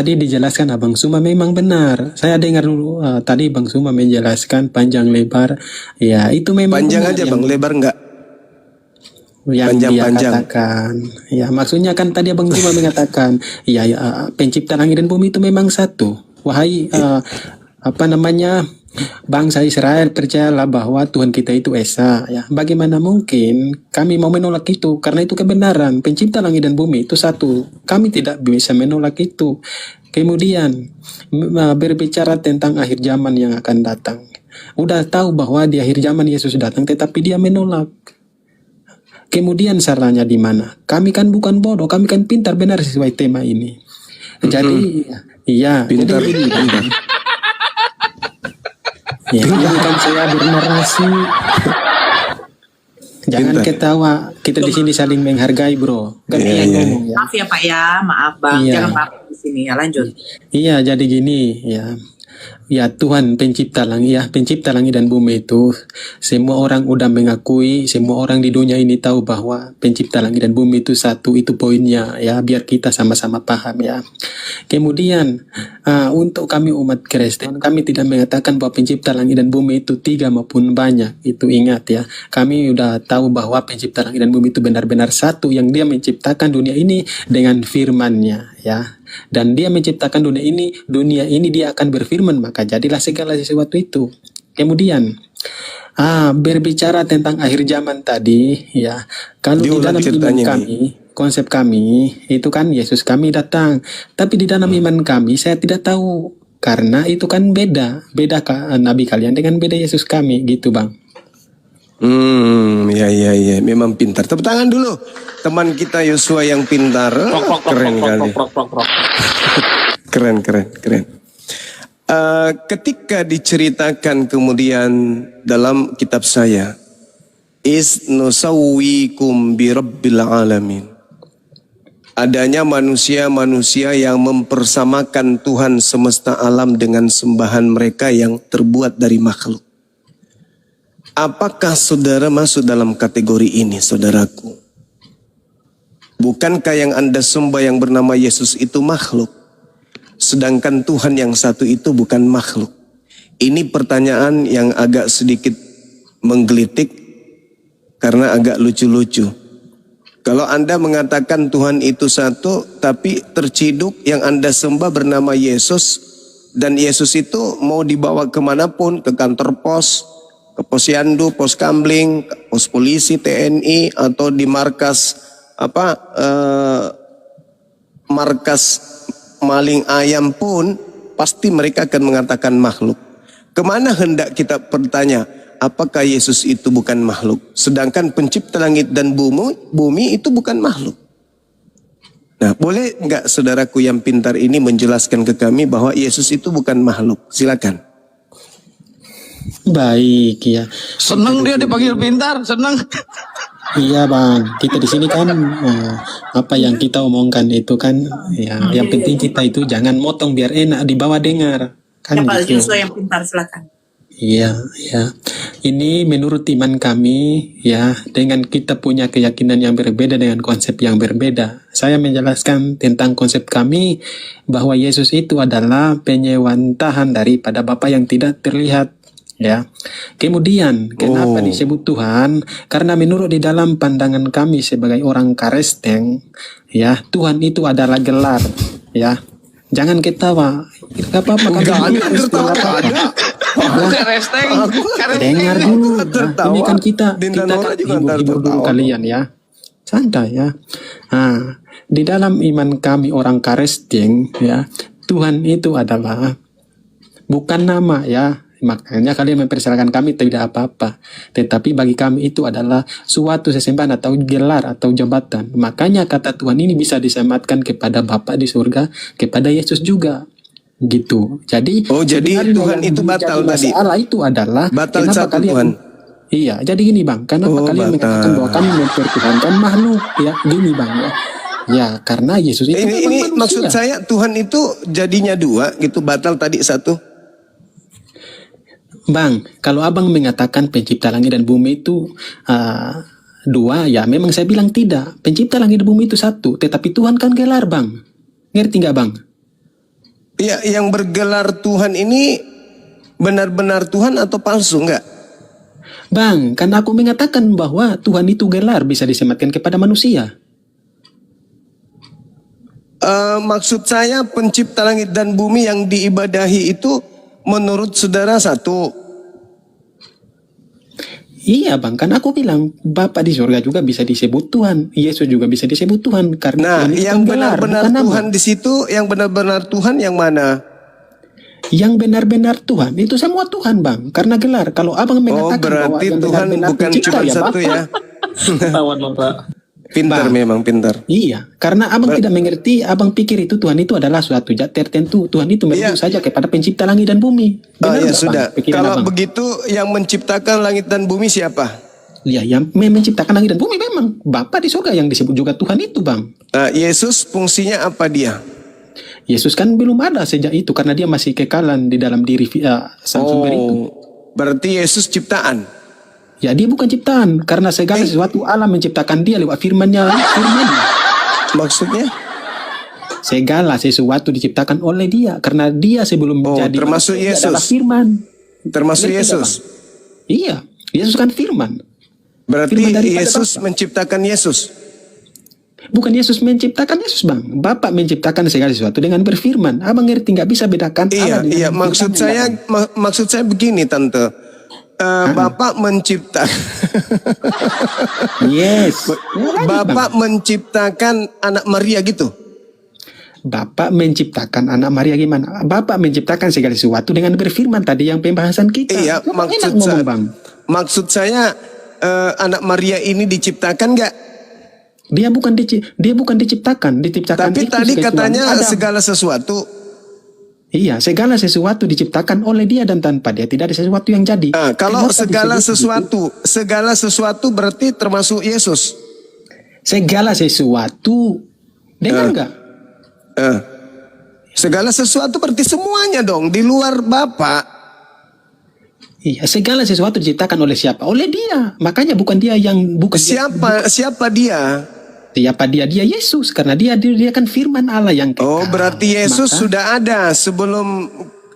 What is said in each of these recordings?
Tadi dijelaskan Abang Suma memang benar. Saya dengar dulu tadi Bang Suma menjelaskan panjang lebar. Ya, itu memang Panjang benar aja Bang, lebar enggak? yang dia Panjang-panjang. katakan. Ya, maksudnya kan tadi Abang Suma mengatakan, ya, pencipta langit dan bumi itu memang satu. Wahai apa namanya? Bangsa Israel, percayalah bahwa Tuhan kita itu Esa. Ya, bagaimana mungkin kami mau menolak itu? Karena itu kebenaran. Pencipta langit dan bumi itu satu. Kami tidak bisa menolak itu. Kemudian berbicara tentang akhir zaman yang akan datang. Udah tahu bahwa di akhir zaman Yesus datang, tetapi dia menolak. Kemudian salahnya di mana? Kami kan bukan bodoh, kami kan pintar benar sesuai tema ini. Jadi, iya. Pintar, Jadi, pintar. ya, ini kan saya bernarasi. Jangan Pintar. ketawa. Kita di sini saling menghargai, bro. Kan Iya, yang iya. ngomong ya. Maaf ya Pak ya, maaf Bang, Iya. jangan marah di sini ya, lanjut. Iya, jadi gini ya. Ya Tuhan pencipta langit dan bumi itu semua orang udah mengakui, semua orang di dunia ini tahu bahwa pencipta langit dan bumi itu satu, itu poinnya ya, biar kita sama-sama paham ya. Kemudian untuk kami umat Kristen, kami tidak mengatakan bahwa pencipta langit dan bumi itu tiga maupun banyak. Itu ingat ya, kami udah tahu bahwa pencipta langit dan bumi itu benar-benar satu, yang dia menciptakan dunia ini dengan firman-Nya ya. Dan dia menciptakan dunia ini dia akan berfirman, maka jadilah segala sesuatu itu. Kemudian berbicara tentang akhir zaman tadi ya, kalau di Diulang dalam iman ceritanya kami, konsep kami itu kan Yesus kami datang, tapi di dalam iman kami saya tidak tahu, karena itu kan beda nabi kalian dengan beda Yesus kami gitu Bang. Ya, memang pintar. Tepuk tangan dulu, teman kita Yosua yang pintar. Keren kali. Keren. Ketika diceritakan kemudian dalam kitab saya, is nusawwikum birabbil alamin. Adanya manusia-manusia yang mempersamakan Tuhan semesta alam dengan sembahan mereka yang terbuat dari makhluk. Apakah saudara masuk dalam kategori ini, saudaraku? Bukankah yang Anda sembah yang bernama Yesus itu makhluk? Sedangkan Tuhan yang satu itu bukan makhluk. Ini pertanyaan yang agak sedikit menggelitik karena agak lucu-lucu. Kalau Anda mengatakan Tuhan itu satu, tapi terciduk yang Anda sembah bernama Yesus, dan Yesus itu mau dibawa kemanapun, ke kantor pos, ke posyandu, pos kamling, pos polisi, TNI, atau di markas markas maling ayam pun, pasti mereka akan mengatakan makhluk. Kemana hendak kita bertanya, apakah Yesus itu bukan makhluk? Sedangkan pencipta langit dan bumi itu bukan makhluk. Nah, boleh enggak saudaraku yang pintar ini menjelaskan ke kami bahwa Yesus itu bukan makhluk? Silakan. Baik ya. Seneng dia dipanggil pintar, seneng. Iya Bang, kita di sini kan apa yang kita omongkan itu kan ya, yang penting kita itu jangan motong biar enak dibawa dengar kan Ya Pak gitu. Yosua yang pintar, silakan. Iya, ya. Ini menurut iman kami ya, dengan kita punya keyakinan yang berbeda dengan konsep yang berbeda. Saya menjelaskan tentang konsep kami bahwa Yesus itu adalah penyewantahan daripada Bapa yang tidak terlihat. Ya, kemudian kenapa disebut Tuhan? Karena menurut di dalam pandangan kami sebagai orang Kristen, ya Tuhan itu adalah gelar, ya. Jangan ketawa, gak apa-apa. Dengar dulu. Nah, ini kan kita hibur dulu kalian ya, santai ya. Nah, di dalam iman kami orang Kristen, ya Tuhan itu adalah bukan nama ya. Makanya kalian mempersilahkan kami tidak apa-apa. Tetapi bagi kami itu adalah suatu sesembahan atau gelar atau jabatan. Makanya kata Tuhan ini bisa disematkan kepada Bapa di surga, kepada Yesus juga. Gitu. Jadi jadi Tuhan itu batal tadi. Masalah itu adalah batal kenapa satu kalian Tuhan. Iya, jadi gini Bang, kenapa kalian mengatakan bahwa kami mempertuhankan makhluk ya? Gini Bang ya. Ya, karena Yesus itu ini maksud saya Tuhan itu jadinya dua gitu, batal tadi satu. Bang, kalau abang mengatakan pencipta langit dan bumi itu dua, ya memang saya bilang tidak. Pencipta langit dan bumi itu satu, tetapi Tuhan kan gelar Bang. Ngerti nggak Bang? Ya, yang bergelar Tuhan ini benar-benar Tuhan atau palsu enggak? Bang, kan aku mengatakan bahwa Tuhan itu gelar bisa disematkan kepada manusia. Maksud saya pencipta langit dan bumi yang diibadahi itu menurut saudara satu. Iya bang, kan aku bilang Bapa di surga juga bisa disebut Tuhan, Yesus juga bisa disebut Tuhan karena Nah, Tuhan itu yang kan gelar, benar-benar bukan nama. Tuhan di situ, yang benar-benar Tuhan yang mana? Yang benar-benar Tuhan itu semua Tuhan bang, karena gelar. Kalau abang Oh, mengatakan bahwa berarti yang Tuhan benar-benar bukan pencipta cuma ya satu Bapa. ya. Tawan Bapak. Pintar Bang. memang pintar. Iya, karena abang tidak mengerti, abang pikir itu Tuhan itu adalah suatu zat tertentu. Tuhan itu merujuk Iya. saja kepada pencipta langit dan bumi. Oh Benar ya nggak, sudah. Bang, pikiran Kalau abang? begitu yang menciptakan langit dan bumi siapa? Ya, yang menciptakan langit dan bumi memang Bapa di surga yang disebut juga Tuhan itu bang. Yesus fungsinya apa dia? Yesus kan belum ada sejak itu karena dia masih kekalan di dalam diri sang sumber itu. Berarti Yesus ciptaan. Ya dia bukan ciptaan karena segala sesuatu Allah menciptakan dia lewat firman-Nya. Maksudnya? Segala sesuatu diciptakan oleh dia karena dia sebelum menjadi termasuk manusia, dia Yesus. adalah firman. Termasuk Ngerti nggak, Yesus. Bang? Iya, Yesus kan firman. Berarti Firman daripada Yesus Bapa. menciptakan Yesus. Bukan Yesus menciptakan Yesus bang. Bapa menciptakan segala sesuatu dengan berfirman. Abang ngerti nggak bisa bedakan Iya, Allah dengan iya. Maksud firman-Nya, saya, Bang. maksud saya begini, Tante. Bapak menciptakan, Yes. Lanjut, Bang. Bapak menciptakan anak Maria gitu. Bapak menciptakan anak Maria gimana? Bapak menciptakan segala sesuatu dengan berfirman tadi yang pembahasan kita. Iya, Cuma enak maksud ngomong, saya, bang. maksud saya anak Maria ini diciptakan nggak? Dia bukan diciptakan, Tapi itu tadi kecuali katanya Adam. segala sesuatu. Iya, segala sesuatu diciptakan oleh dia dan tanpa dia tidak ada sesuatu yang jadi. Kalau Kenapa segala disebut begitu? segala sesuatu berarti termasuk Yesus. Segala sesuatu, dengar nggak? Segala sesuatu berarti semuanya dong di luar Bapa. Iya, segala sesuatu diciptakan oleh siapa? Oleh dia. Makanya bukan dia yang Siapa dia? Siapa dia? Dia Yesus karena dia kan firman Allah yang kekal. Oh, berarti Yesus Maka- sudah ada sebelum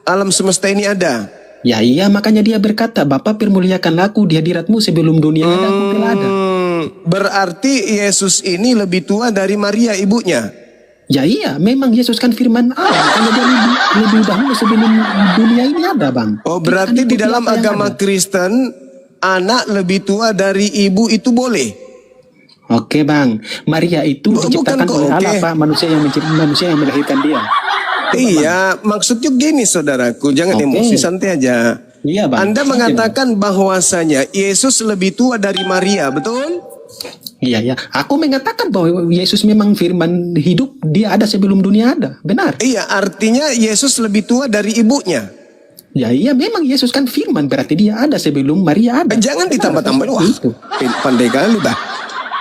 alam semesta ini ada. Ya iya, makanya dia berkata, Bapa permuliakan aku di hadiratmu sebelum dunia ada, aku telah ada. Berarti Yesus ini lebih tua dari Maria ibunya. Ya iya, memang Yesus kan firman Allah. Makanya dia lebih dahulu sebelum dunia ini ada, Bang. Oh, Kita berarti di ikuti dalam apa yang agama ada. Kristen anak lebih tua dari ibu itu boleh. Oke, Bang. Maria itu Bukan diciptakan kok, oleh Allah, oke. Pak. Manusia yang melahirkan dia. Iya, maksudnya gini saudaraku, jangan Oke. emosi, santai aja. Iya, Bang. Anda mengatakan bahwasanya Yesus lebih tua dari Maria, betul? Iya, ya. Aku mengatakan bahwa Yesus memang firman hidup, dia ada sebelum dunia ada. Benar. Iya, artinya Yesus lebih tua dari ibunya. Ya iya, memang Yesus kan firman, berarti dia ada sebelum Maria ada. Jangan Benar, ditambah-tambah. Wah, seperti itu. pandai kali bah.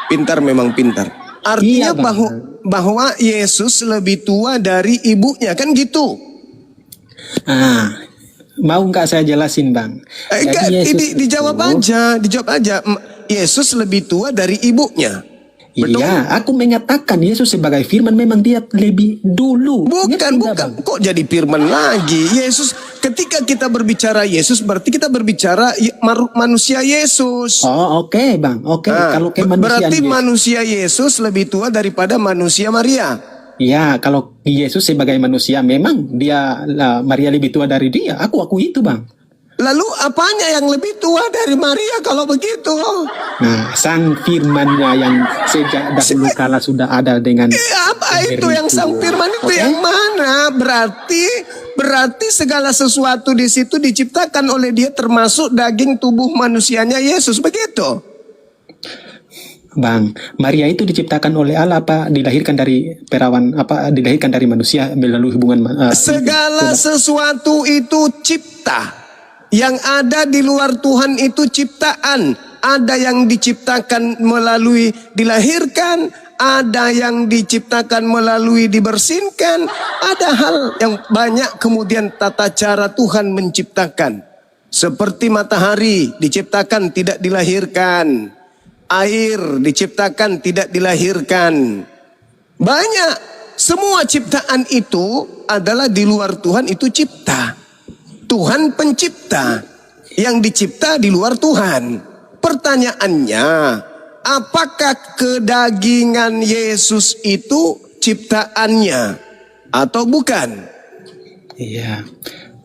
Pintar memang pintar. Artinya Iya, Bang. bahwa Yesus lebih tua dari ibunya, kan gitu. Mau nggak saya jelasin, Bang? Enggak, dijawab aja, Yesus lebih tua dari ibunya. Betul? Iya, aku mengatakan Yesus sebagai firman memang dia lebih dulu. Ngerti Bukan, nggak, bukan. Bang? Kok jadi firman lagi? Yesus, ketika kita berbicara Yesus, berarti kita berbicara manusia Yesus. Oh, oke, Bang. Oke, kalau kemanusiaan berarti Yesus. manusia Yesus lebih tua daripada manusia Maria. Ya, kalau Yesus sebagai manusia memang Maria lebih tua dari dia. Aku itu, Bang. Lalu apanya yang lebih tua dari Maria kalau begitu? Nah, sang firman-Nya yang sejak dahulu kala sudah ada dengan Apa itu yang sang firman itu Oke? yang mana? Berarti segala sesuatu di situ diciptakan oleh dia termasuk daging tubuh manusianya Yesus, begitu? Bang, Maria itu diciptakan oleh Allah apa dilahirkan dari perawan apa dilahirkan dari manusia melalui hubungan Segala sesuatu itu cipta. Yang ada di luar Tuhan itu ciptaan. Ada yang diciptakan melalui dilahirkan, ada yang diciptakan melalui dibersihkan, ada hal yang banyak kemudian tata cara Tuhan menciptakan. Seperti matahari diciptakan tidak dilahirkan, air diciptakan tidak dilahirkan. Banyak Semua ciptaan itu adalah di luar Tuhan itu cipta. Tuhan pencipta. Yang dicipta di luar Tuhan. Pertanyaannya, apakah kedagingan Yesus itu ciptaannya atau bukan? Iya.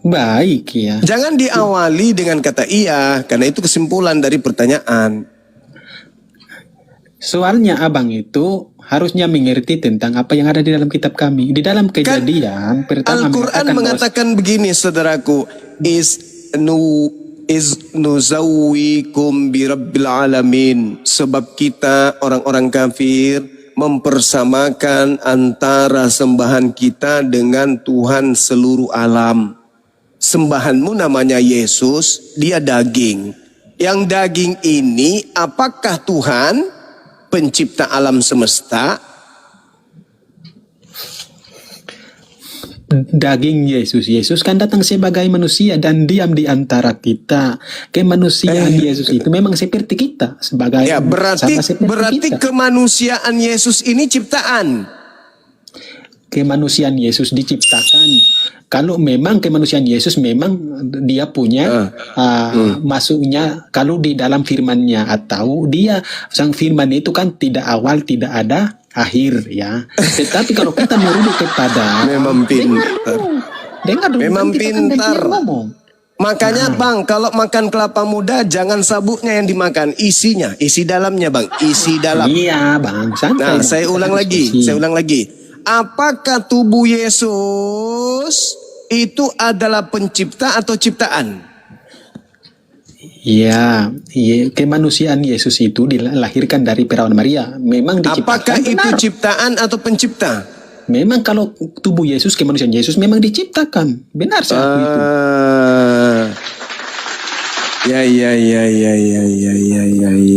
Baik ya. Jangan diawali dengan kata iya, karena itu kesimpulan dari pertanyaan. Soalnya abang itu harusnya mengerti tentang apa yang ada di dalam kitab kami. Di dalam Kejadian pertama Al-Quran mengatakan begini, saudaraku, nuzawwikum birabbil alamin. Sebab kita orang-orang kafir mempersamakan antara sembahan kita dengan Tuhan seluruh alam. Sembahanmu namanya Yesus, dia daging. Yang daging ini apakah Tuhan pencipta alam semesta? Daging Yesus. Yesus kan datang sebagai manusia dan diam di antara kita. Kemanusiaan Yesus itu memang seperti kita, sebagai Ya, berarti kita. kemanusiaan Yesus ini ciptaan. Kemanusiaan Yesus diciptakan. Kalau memang kemanusiaan Yesus memang dia punya masuknya kalau di dalam firman-Nya, atau dia sang firman itu kan tidak awal tidak ada akhir ya. Tetapi kalau kita merujuk kepada Memang pintar. dengar dulu, Memang kan kita kan pintar. gantian ngomong. Makanya bang, kalau makan kelapa muda jangan sabuknya yang dimakan, isinya, isi dalamnya bang, isi dalam. Iya bang, santai. Nah, Bang. saya ulang lagi. Apakah tubuh Yesus itu adalah pencipta atau ciptaan? Iya, kemanusiaan Yesus itu dilahirkan dari perawan Maria. Memang diciptakan. Apakah itu benar. ciptaan atau pencipta? Memang kalau tubuh Yesus, kemanusiaan Yesus memang diciptakan. Benar saya aku itu.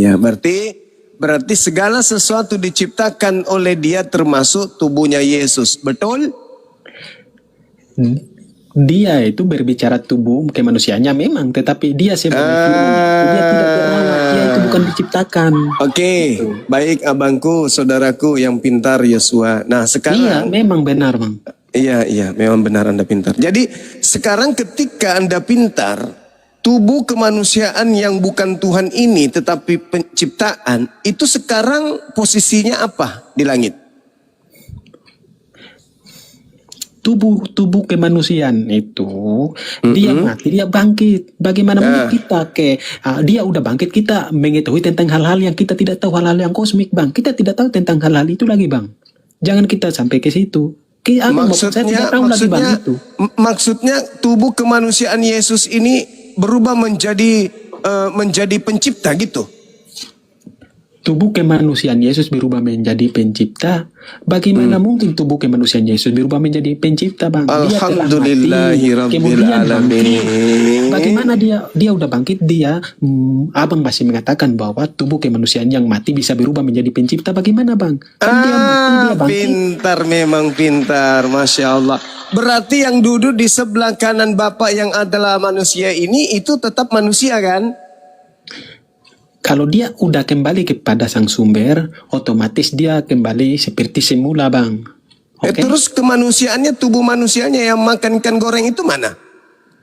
Ya. Berarti segala sesuatu diciptakan oleh Dia termasuk tubuhnya Yesus. Betul? Dia itu berbicara tubuh kemanusiaannya memang, tetapi dia sebagai firman, dia tidak berawal, dia itu bukan diciptakan. Oke, baik abangku, saudaraku yang pintar Yosua. Nah Iya, sekarang, memang benar bang. iya, memang benar Anda pintar. Jadi sekarang ketika Anda pintar, tubuh kemanusiaan yang bukan Tuhan ini tetapi penciptaan, itu sekarang posisinya apa di langit? Tubuh kemanusiaan itu dia mati, dia bangkit. Bagaimana mungkin kita dia udah bangkit, kita mengetahui tentang hal-hal yang kita tidak tahu, hal-hal yang kosmik bang. Kita tidak tahu tentang hal-hal itu lagi bang. Jangan kita sampai ke situ. Maksudnya tubuh kemanusiaan Yesus ini berubah menjadi pencipta gitu. Tubuh kemanusiaan Yesus berubah menjadi pencipta. Bagaimana mungkin tubuh kemanusiaan Yesus berubah menjadi pencipta bang? Dia telah mati, kemudian bangkit. Bagaimana dia udah bangkit, abang masih mengatakan bahwa tubuh kemanusiaan yang mati bisa berubah menjadi pencipta. Bagaimana bang? Kan dia mati, dia bangkit. Pintar, memang pintar, Masya Allah. Berarti yang duduk di sebelah kanan Bapak yang adalah manusia ini itu tetap manusia kan? Kalau dia udah kembali kepada sang sumber, otomatis dia kembali seperti semula bang. Oke? Terus kemanusiaannya, tubuh manusianya yang makan ikan goreng itu mana?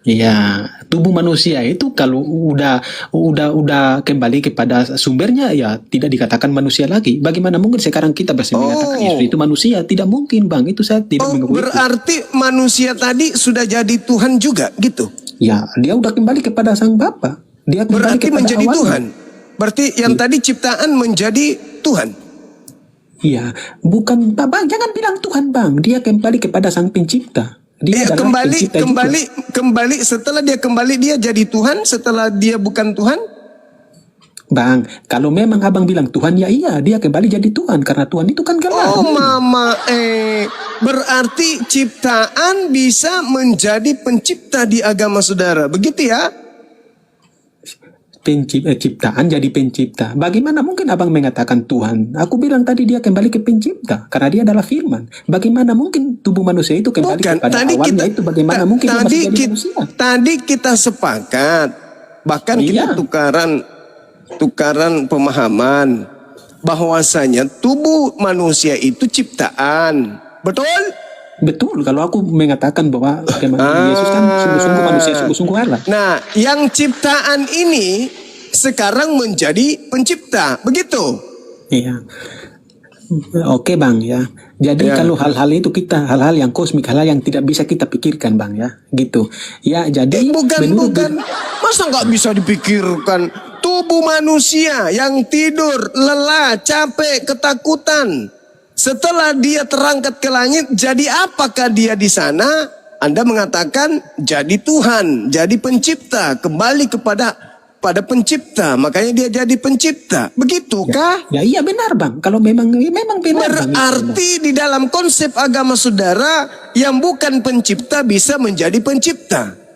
Iya, tubuh manusia itu kalau udah kembali kepada sumbernya ya tidak dikatakan manusia lagi. Bagaimana mungkin sekarang kita masih mengatakan Yesus itu manusia? Tidak mungkin bang, itu saya tidak mengakui. Berarti manusia tadi sudah jadi Tuhan juga gitu? Ya, dia udah kembali kepada sang Bapa. Dia kembali berarti kepada menjadi awalnya. Tuhan. Berarti yang tadi ciptaan menjadi Tuhan. Iya, bukan bang, jangan bilang Tuhan bang. Dia kembali kepada sang pencipta. Dia kembali setelah dia kembali dia jadi Tuhan, setelah dia bukan Tuhan. Bang, kalau memang abang bilang Tuhan, ya iya, dia kembali jadi Tuhan karena Tuhan itu kan gelar. Oh mama, berarti ciptaan bisa menjadi pencipta di agama saudara, begitu ya? Ciptaan jadi pencipta. Bagaimana mungkin abang mengatakan Tuhan? Aku bilang tadi dia kembali ke pencipta karena dia adalah firman. Bagaimana mungkin tubuh manusia itu kembali kepada awalnya itu? Bagaimana mungkin dia masih jadi manusia? Tadi kita sepakat, bahkan kita tukaran pemahaman bahwasanya tubuh manusia itu ciptaan. Betul? Betul, kalau aku mengatakan bahwa Yesus kan sungguh-sungguh manusia, sungguh-sungguh Allah. Nah, yang ciptaan ini sekarang menjadi pencipta. Begitu? Iya. Oke bang ya. Jadi Ya. kalau hal-hal itu hal-hal yang kosmik, hal-hal yang tidak bisa kita pikirkan bang ya, gitu. Ya jadi Bukan. Masa nggak bisa dipikirkan? Tubuh manusia yang tidur, lelah, capek, ketakutan. Setelah dia terangkat ke langit, jadi apakah dia di sana? Anda mengatakan jadi Tuhan, jadi pencipta, kembali pada pencipta. Makanya dia jadi pencipta. Begitukah? Ya iya benar bang. Kalau memang benar. Bang, Berarti di dalam konsep agama saudara, yang bukan pencipta bisa menjadi pencipta.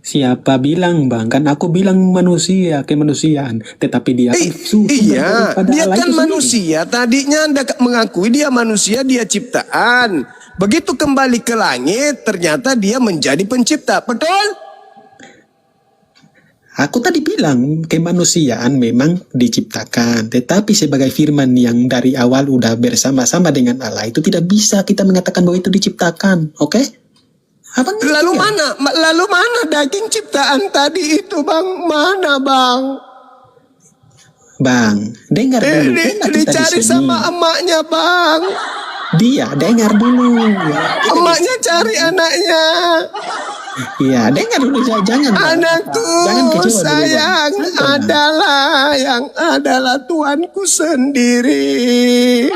siapa bilang bang? Kan aku bilang manusia, kemanusiaan. Tetapi dia kan Iya, daripada dia Allah kan itu sendiri. manusia. Tadinya Anda mengakui dia manusia, dia ciptaan. Begitu kembali ke langit, ternyata dia menjadi pencipta. Betul? Aku tadi bilang kemanusiaan memang diciptakan, tetapi sebagai firman yang dari awal udah bersama-sama dengan Allah itu tidak bisa kita mengatakan bahwa itu diciptakan, oke? Abang ngerti Lalu nggak? mana daging ciptaan tadi itu, Bang? Mana, Bang? Bang, dengar dulu. Dengar kita Dicari di sini. sama emaknya, Bang. Dia dengar dulu. Ya. Emaknya cari anaknya. Iya, dengar dulu. Jangan. Bang. Anakku Jangan kecewa dulu, Bang. sayang Santai, Bang. adalah Tuhanku sendiri.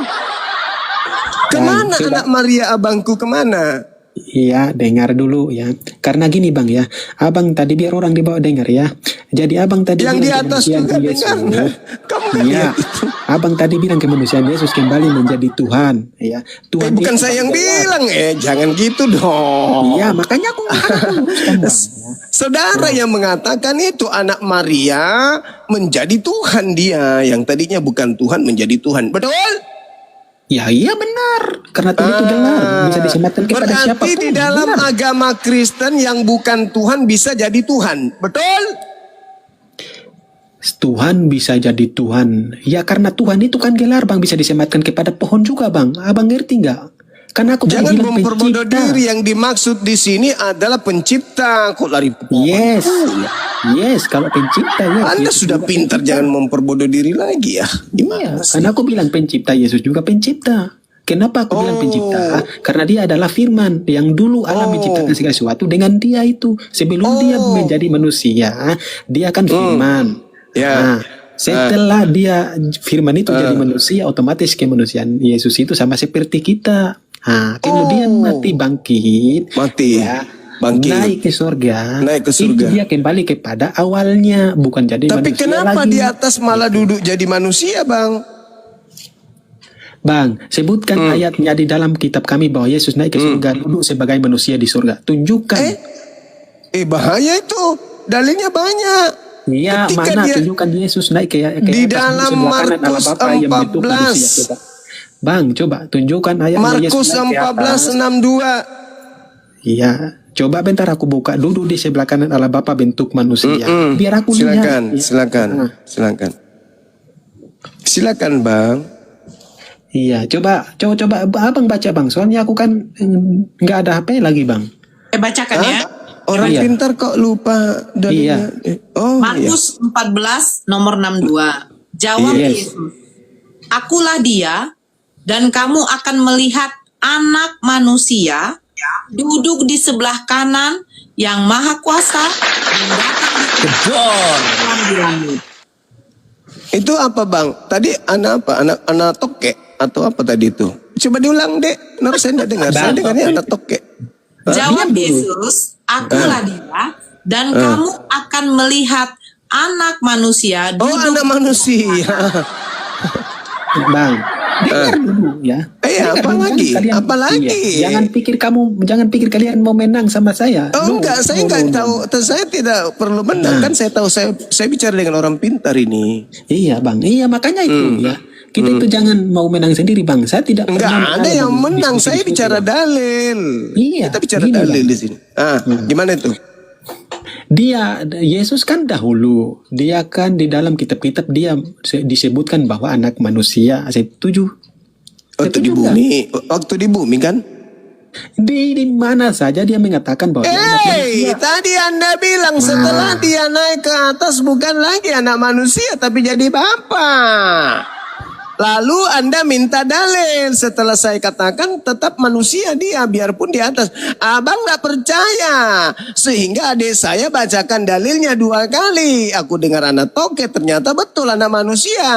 Kemana coba. anak Maria abangku, kemana? Iya, dengar dulu ya. Karena gini bang ya, abang tadi biar orang di bawah dengar ya. Jadi abang tadi Yang bilang di atas kemanusiaan juga Yesus. dengar. Kamu nggak Iya, lihat itu? abang tadi bilang kemanusiaan Yesus kembali menjadi Tuhan. Ya, Tuhan Bukan itu saya yang Bang, bilang, jangan gitu dong. Iya, makanya aku luruskan bang. Ya. Saudara yang mengatakan itu anak Maria menjadi Tuhan dia. Yang tadinya bukan Tuhan menjadi Tuhan. Betul? Ya iya benar, karena Tuhan itu gelar bisa disematkan kepada Berarti siapapun. di dalam Benar. agama Kristen yang bukan Tuhan bisa jadi Tuhan. Betul? Tuhan bisa jadi Tuhan. Ya karena Tuhan itu kan gelar bang, bisa disematkan kepada pohon juga bang. Abang ngerti nggak? Karena aku tadi Jangan bilang memperbodoh pencipta. diri. Yang dimaksud di sini adalah pencipta. Kok lari pohon? Yes, kalau pencipta ya. Anda Yesus sudah juga pintar, pencipta. jangan memperbodoh diri lagi ya. Iya, karena aku bilang pencipta, Yesus juga pencipta. Kenapa aku bilang pencipta? Karena dia adalah firman yang dulu Allah menciptakan segala sesuatu dengan dia itu. Sebelum dia menjadi manusia, dia kan firman. Ya. Nah, setelah dia firman itu jadi manusia, otomatis kemanusiaan Yesus itu sama seperti kita. Nah, kemudian mati bangkit. Mati. Ya, Bangkit. naik ke surga. Naik ke surga. Itu dia kembali kepada awalnya, bukan jadi Tapi manusia kenapa lagi. di atas malah duduk jadi manusia, Bang? Bang, sebutkan ayatnya di dalam kitab kami bahwa Yesus naik ke surga, duduk sebagai manusia di surga. Tunjukkan. Bahaya itu. Dalilnya banyak. Iya, ketika mana dia- tunjukkan Yesus naik ke Di atas dalam sebelah kanan Allah Markus Bapa yang bentuk 14. manusia. Coba. Bang, coba tunjukkan ayatnya Markus Yesus naik ke 14, atas. 62. Iya, coba bentar aku buka. Duduk di sebelah kanan Allah Bapa bentuk manusia. Biar aku Silakan, lihat. Ya. silakan, Nah, silakan. Silakan, Bang. Iya, coba abang baca bang. Soalnya aku kan nggak ada HP lagi bang. Bacakan ya. Orang Iya. pintar kok lupa dalilnya. Oh, iya. Markus 14 nomor 62. Jawab Yes. Yesus, "Akulah dia, dan kamu akan melihat anak manusia duduk di sebelah kanan yang maha kuasa dan datang di langit." Itu apa, Bang? Tadi anak apa? Anak tokek atau apa tadi itu? Coba diulang, Dek. Kenapa saya tidak dengar? Saya dengarnya anak tokek. Jawab Diam dulu. Yesus, "Akulah dia, dan kamu akan melihat anak manusia Oh, duduk anak manusia. Bang, dengar dulu ya. Dengar apa dulu, lagi? jangan Apa lagi? Iya. Jangan pikir kalian mau menang sama saya. Oh, enggak, saya enggak tahu. Saya tidak perlu menang, kan saya tahu saya bicara dengan orang pintar ini. Iya, Bang. Iya, makanya itu ya. Kita itu jangan mau menang sendiri, Bang. Saya tidak Enggak pernah ada yang dalam menang, diskusi-diskusi, saya bicara Bang. dalil. Iya, Kita bicara gini, dalil Bang. di sini. Gimana itu? Yesus kan dahulu, dia kan di dalam kitab-kitab dia disebutkan bahwa anak manusia. Saya setuju. Waktu Itu di juga. bumi, waktu di bumi kan? Di mana saja dia mengatakan bahwa dia anak manusia. Tadi Anda bilang setelah dia naik ke atas bukan lagi anak manusia tapi jadi Bapa. Lalu Anda minta dalil. Setelah saya katakan tetap manusia dia biarpun di atas. Abang gak percaya. Sehingga adik saya bacakan dalilnya 2 kali. Aku dengar anak toke ternyata betul anak manusia.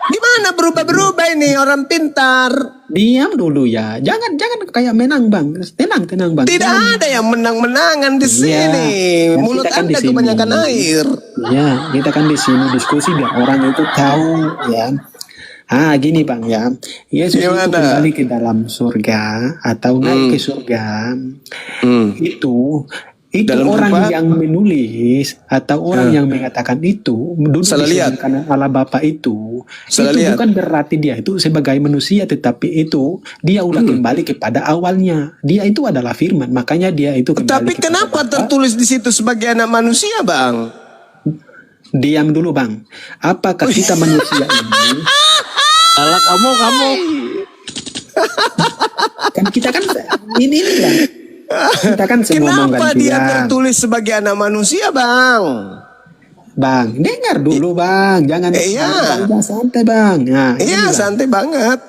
Gimana berubah-berubah ini orang pintar? Diam dulu ya. Jangan kayak menang bang. Tenang bang. Tidak ada yang menang-menangan di sini. Iya. Dan Mulut kita kan Anda di sini. kebanyakan air. Ya, kita kan di sini diskusi biar orang itu tahu ya. Gini bang ya. Yesus itu Gimana? kembali ke dalam surga atau naik ke surga. Itu Dalam orang rupa? yang menulis atau orang yang mengatakan itu duduk Salah di lihat. sebelah kanan Allah Bapa itu Salah itu lihat. bukan berarti dia itu sebagai manusia, tetapi itu dia ulah kembali kepada awalnya. Dia itu adalah firman, makanya dia itu kembali Tapi kepada kenapa Bapa. tertulis di situ sebagai anak manusia, Bang? Diam dulu bang. Apakah kita manusia ini? Salah kamu. Kan kita kan ini bang. Kita kan semua mau Kenapa dia gantian. tertulis sebagai anak manusia, Bang? Bang, dengar dulu bang. Jangan Iya. jangan santai bang. Nah, Iya, ini, Bang. santai banget.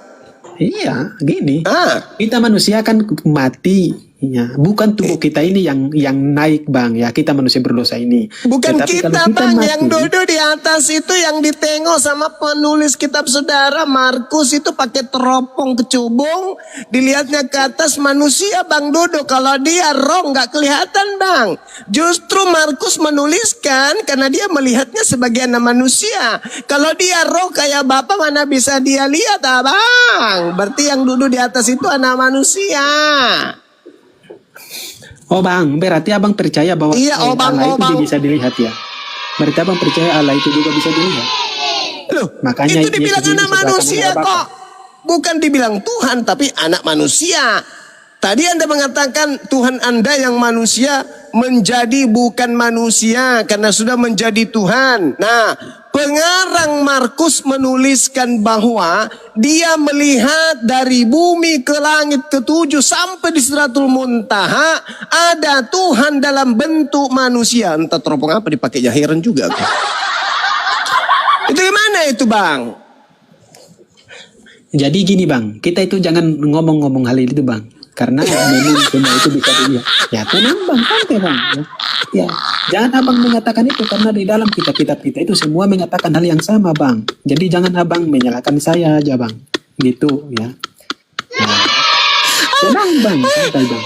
Iya, gini. Ah, Kita manusia kan mati. Ya, bukan tubuh kita ini yang naik bang ya, kita manusia berdosa ini. bukan Tetapi kita, kalau Bang, mati, yang duduk di atas itu yang ditengok sama penulis kitab saudara Markus itu pakai teropong kecubung, dilihatnya ke atas manusia, Bang, duduk. Kalau dia roh nggak kelihatan, Bang. Justru Markus menuliskan karena dia melihatnya sebagai anak manusia. Kalau dia roh kayak Bapak mana bisa dia lihat, Bang? Berarti yang duduk di atas itu anak manusia. Oh bang, berarti abang percaya bahwa Iya, oh, Bang, Allah oh, itu Bang. bisa dilihat ya? Berarti abang percaya Allah itu juga bisa dilihat? Loh, Makanya itu dibilang Yesus ini anak sebelah manusia kanan Allah kok. Bukan dibilang Tuhan, tapi anak manusia. Tadi Anda mengatakan Tuhan Anda yang manusia menjadi bukan manusia karena sudah menjadi Tuhan. Nah, pengarang Markus menuliskan bahwa dia melihat dari bumi ke langit ketujuh sampai di Sidratul Muntaha ada Tuhan dalam bentuk manusia. Entah teropong apa dipakai heran juga. Itu gimana itu, Bang? Jadi gini bang, kita itu jangan ngomong-ngomong hal itu bang. Karena memang semua itu bisa dilihat. Ya tenang bang, santai bang. Ya, jangan abang mengatakan itu karena di dalam kitab-kitab kita itu semua mengatakan hal yang sama bang. Jadi jangan abang menyalahkan saya aja bang. Gitu ya. Ya. Tenang bang, santai bang.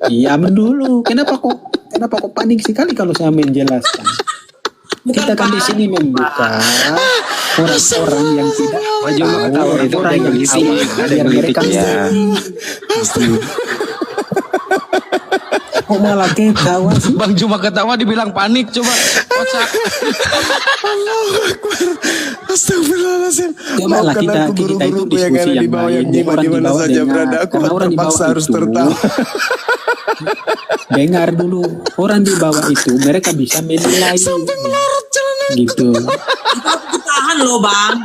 Iya dulu. Kenapa kok panik sekali kalau saya menjelaskan? Kita kan di sini membuka orang-orang yang tidak tahu, orang yang awam, biar mereka kok malah ketawa sih? Bang cuma ketawa dibilang panik coba. Kocak. Astagfirullahaladzim. Coba lah Maafkan kita aku itu guru-guruku yang diskusi ada di yang bawah baik. yang nyimak Orang di di mana bawah saja dengar. berada. Aku Karena orang di bawah terpaksa harus itu tertawa. dengar dulu. Orang di bawah itu mereka bisa menilai. Gitu. Tahan loh bang.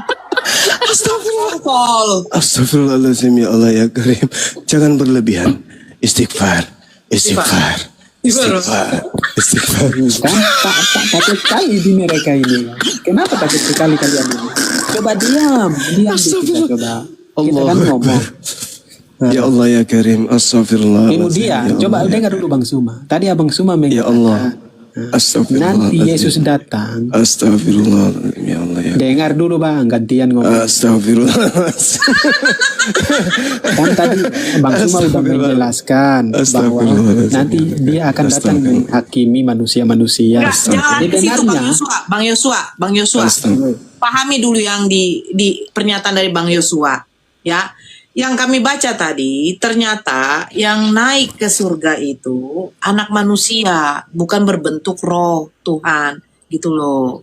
Astagfirullah. Astagfirullahaladzim ya Allah ya Karim. Jangan berlebihan. Istighfar. Istighfar. Istighfar. Istighfar. Kan takut sekali di mereka ini. Kenapa takut sekali kalian ini? Coba diam di kita coba. Kita kan ngomong. Ya Allah ya Karim. Astagfirullahaladzim. Kemudian Ya coba Allah. dengar dulu Bang Suma. Tadi Abang Suma Ya mengatakan Allah. Astagfirullahaladzim. nanti Yesus datang. Astagfirullahaladzim ya Allah ya. Dengar dulu Bang, gantian ngomong. Astagfirullahaladzim. Kan tadi Bang Suma sudah menjelaskan bahwa Astagfirullahaladzim. nanti dia akan datang menghakimi manusia-manusia. Enggak, jangan Jadi ke situ dengarnya, Bang Yosua. Astagfirullah. Pahami dulu yang di pernyataan dari Bang Yosua, ya. Yang kami baca tadi, ternyata yang naik ke surga itu anak manusia, bukan berbentuk roh Tuhan, gitu loh.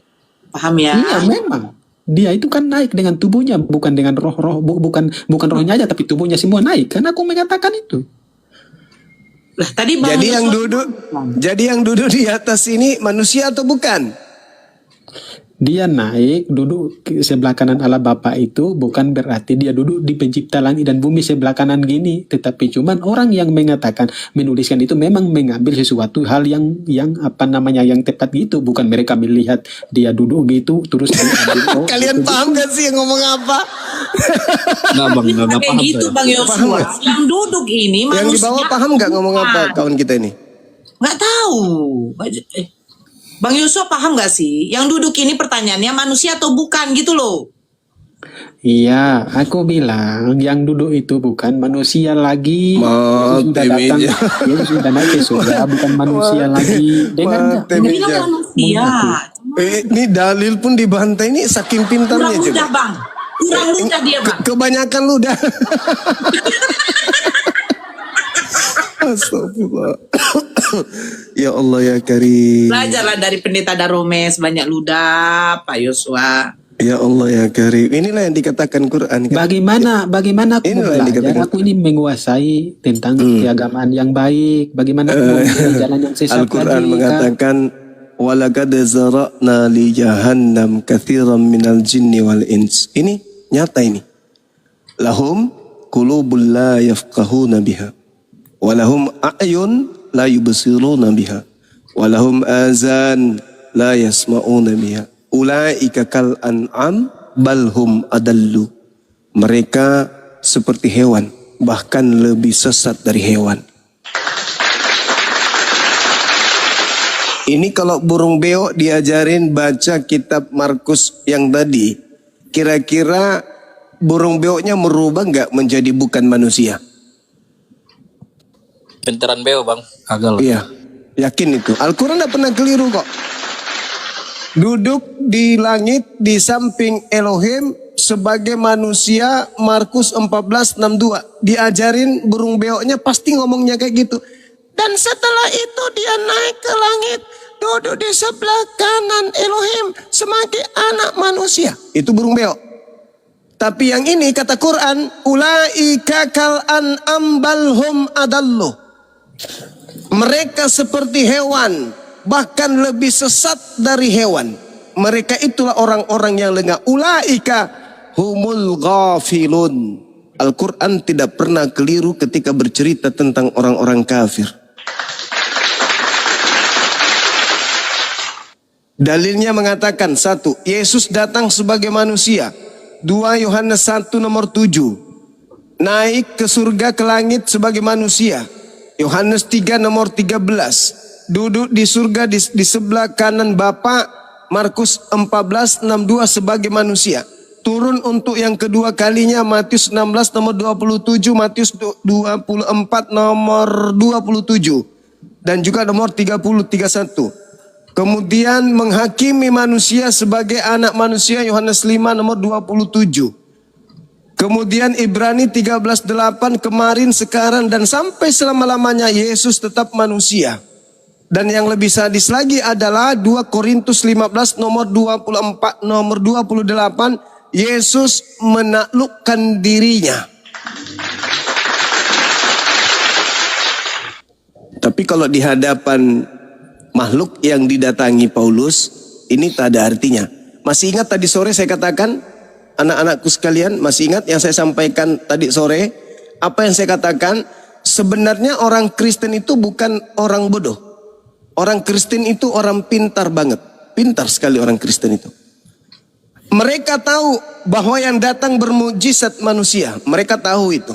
Paham ya? iya memang. Dia itu kan naik dengan tubuhnya, bukan dengan roh-roh, bukan rohnya aja, tapi tubuhnya semua naik. Karena aku mengatakan itu. Lah tadi Bang Jadi Yosua, yang duduk di atas ini manusia atau bukan? Dia naik duduk sebelah kanan Allah Bapa itu bukan berarti dia duduk di pencipta langit dan bumi sebelah kanan gini, tetapi cuman orang yang mengatakan menuliskan itu memang mengambil sesuatu hal yang yang tepat gitu, bukan mereka melihat dia duduk gitu terus diambil. Kalian paham gak sih yang ngomong apa? Enggak bang, enggak Kayak paham gitu saya. Bang Yosua. Yang duduk ini Yang di manusia. bawah paham gak ngomong apa kawan kita ini? Nggak tahu. Bang Yosua paham nggak sih? Yang duduk ini pertanyaannya manusia atau bukan gitu loh. Iya, aku bilang yang duduk itu bukan manusia lagi. Yesus sudah Mati datang, meja. Yesus sudah naik ke surga, bukan manusia lagi. Dengar nggak? Mati Dia meja. bilang manusia. Ini dalil pun dibantai ini saking pintarnya Kurang ludah coba. Bang. Kurang ludah dia Bang. Kebanyakan ludah. Astagfirullah. Ya Allah ya Karim. Belajarlah dari pendeta Daromes, banyak ludah Pak Yosua. Ya Allah ya Karim. Inilah yang dikatakan Quran. Kan? Bagaimana aku mau Inilah yang belajar? dikatakan. Aku ini menguasai tentang keagamaan yang baik. Bagaimana aku mau mencari jalan yang sesat Al-Quran lagi? Kak? mengatakan walaqad zara'na li jahannam katsiran minal jinni wal ins. Ini nyata ini. Lahum qulubul la yafqahuna biha. Walahum a'yun la yubsiruna biha. Walahum azan la yasma'una biha. Ulaika kal an'am balhum adallu. Mereka seperti hewan, bahkan lebih sesat dari hewan. Ini kalau burung beo diajarin baca kitab Markus yang tadi, kira-kira burung beoknya merubah nggak menjadi bukan manusia? Pinteran beo bang. Kagak lah. Iya, yakin itu. Al-Quran tidak pernah keliru kok. Duduk di langit di samping Elohim sebagai manusia, Markus 14:62. Diajarin burung beoknya pasti ngomongnya kayak gitu. Dan setelah itu dia naik ke langit, duduk di sebelah kanan Elohim sebagai anak manusia. Itu burung beok. Tapi yang ini kata Quran, ulaika kal an'am balhum adallu. Mereka seperti hewan, bahkan lebih sesat dari hewan. Mereka itulah orang-orang yang lengah. Ulaika humul ghafilun. Al-Quran tidak pernah keliru ketika bercerita tentang orang-orang kafir. Dalilnya mengatakan, 1. Yesus datang sebagai manusia. 2 Yohanes 1 nomor 7. Naik ke surga ke langit sebagai manusia. Yohanes 3 nomor 13. Duduk di surga di sebelah kanan Bapa. Markus 14:62 sebagai manusia. Turun untuk yang kedua kalinya Matius 16 nomor 27, Matius 24 nomor 27 dan juga nomor 30-31. Kemudian menghakimi manusia sebagai anak manusia Yohanes 5 nomor 27. Kemudian Ibrani 13:8 kemarin, sekarang dan sampai selama-lamanya Yesus tetap manusia. Dan yang lebih sadis lagi adalah 2 Korintus 15 nomor 24 nomor 28, Yesus menaklukkan dirinya. Tapi kalau di hadapan makhluk yang didatangi Paulus, ini tak ada artinya. Masih ingat tadi sore saya katakan, anak-anakku sekalian, masih ingat yang saya sampaikan tadi sore? Apa yang saya katakan? Sebenarnya orang Kristen itu bukan orang bodoh. Orang Kristen itu orang pintar banget. Pintar sekali orang Kristen itu. Mereka tahu bahwa yang datang bermujizat manusia. Mereka tahu itu.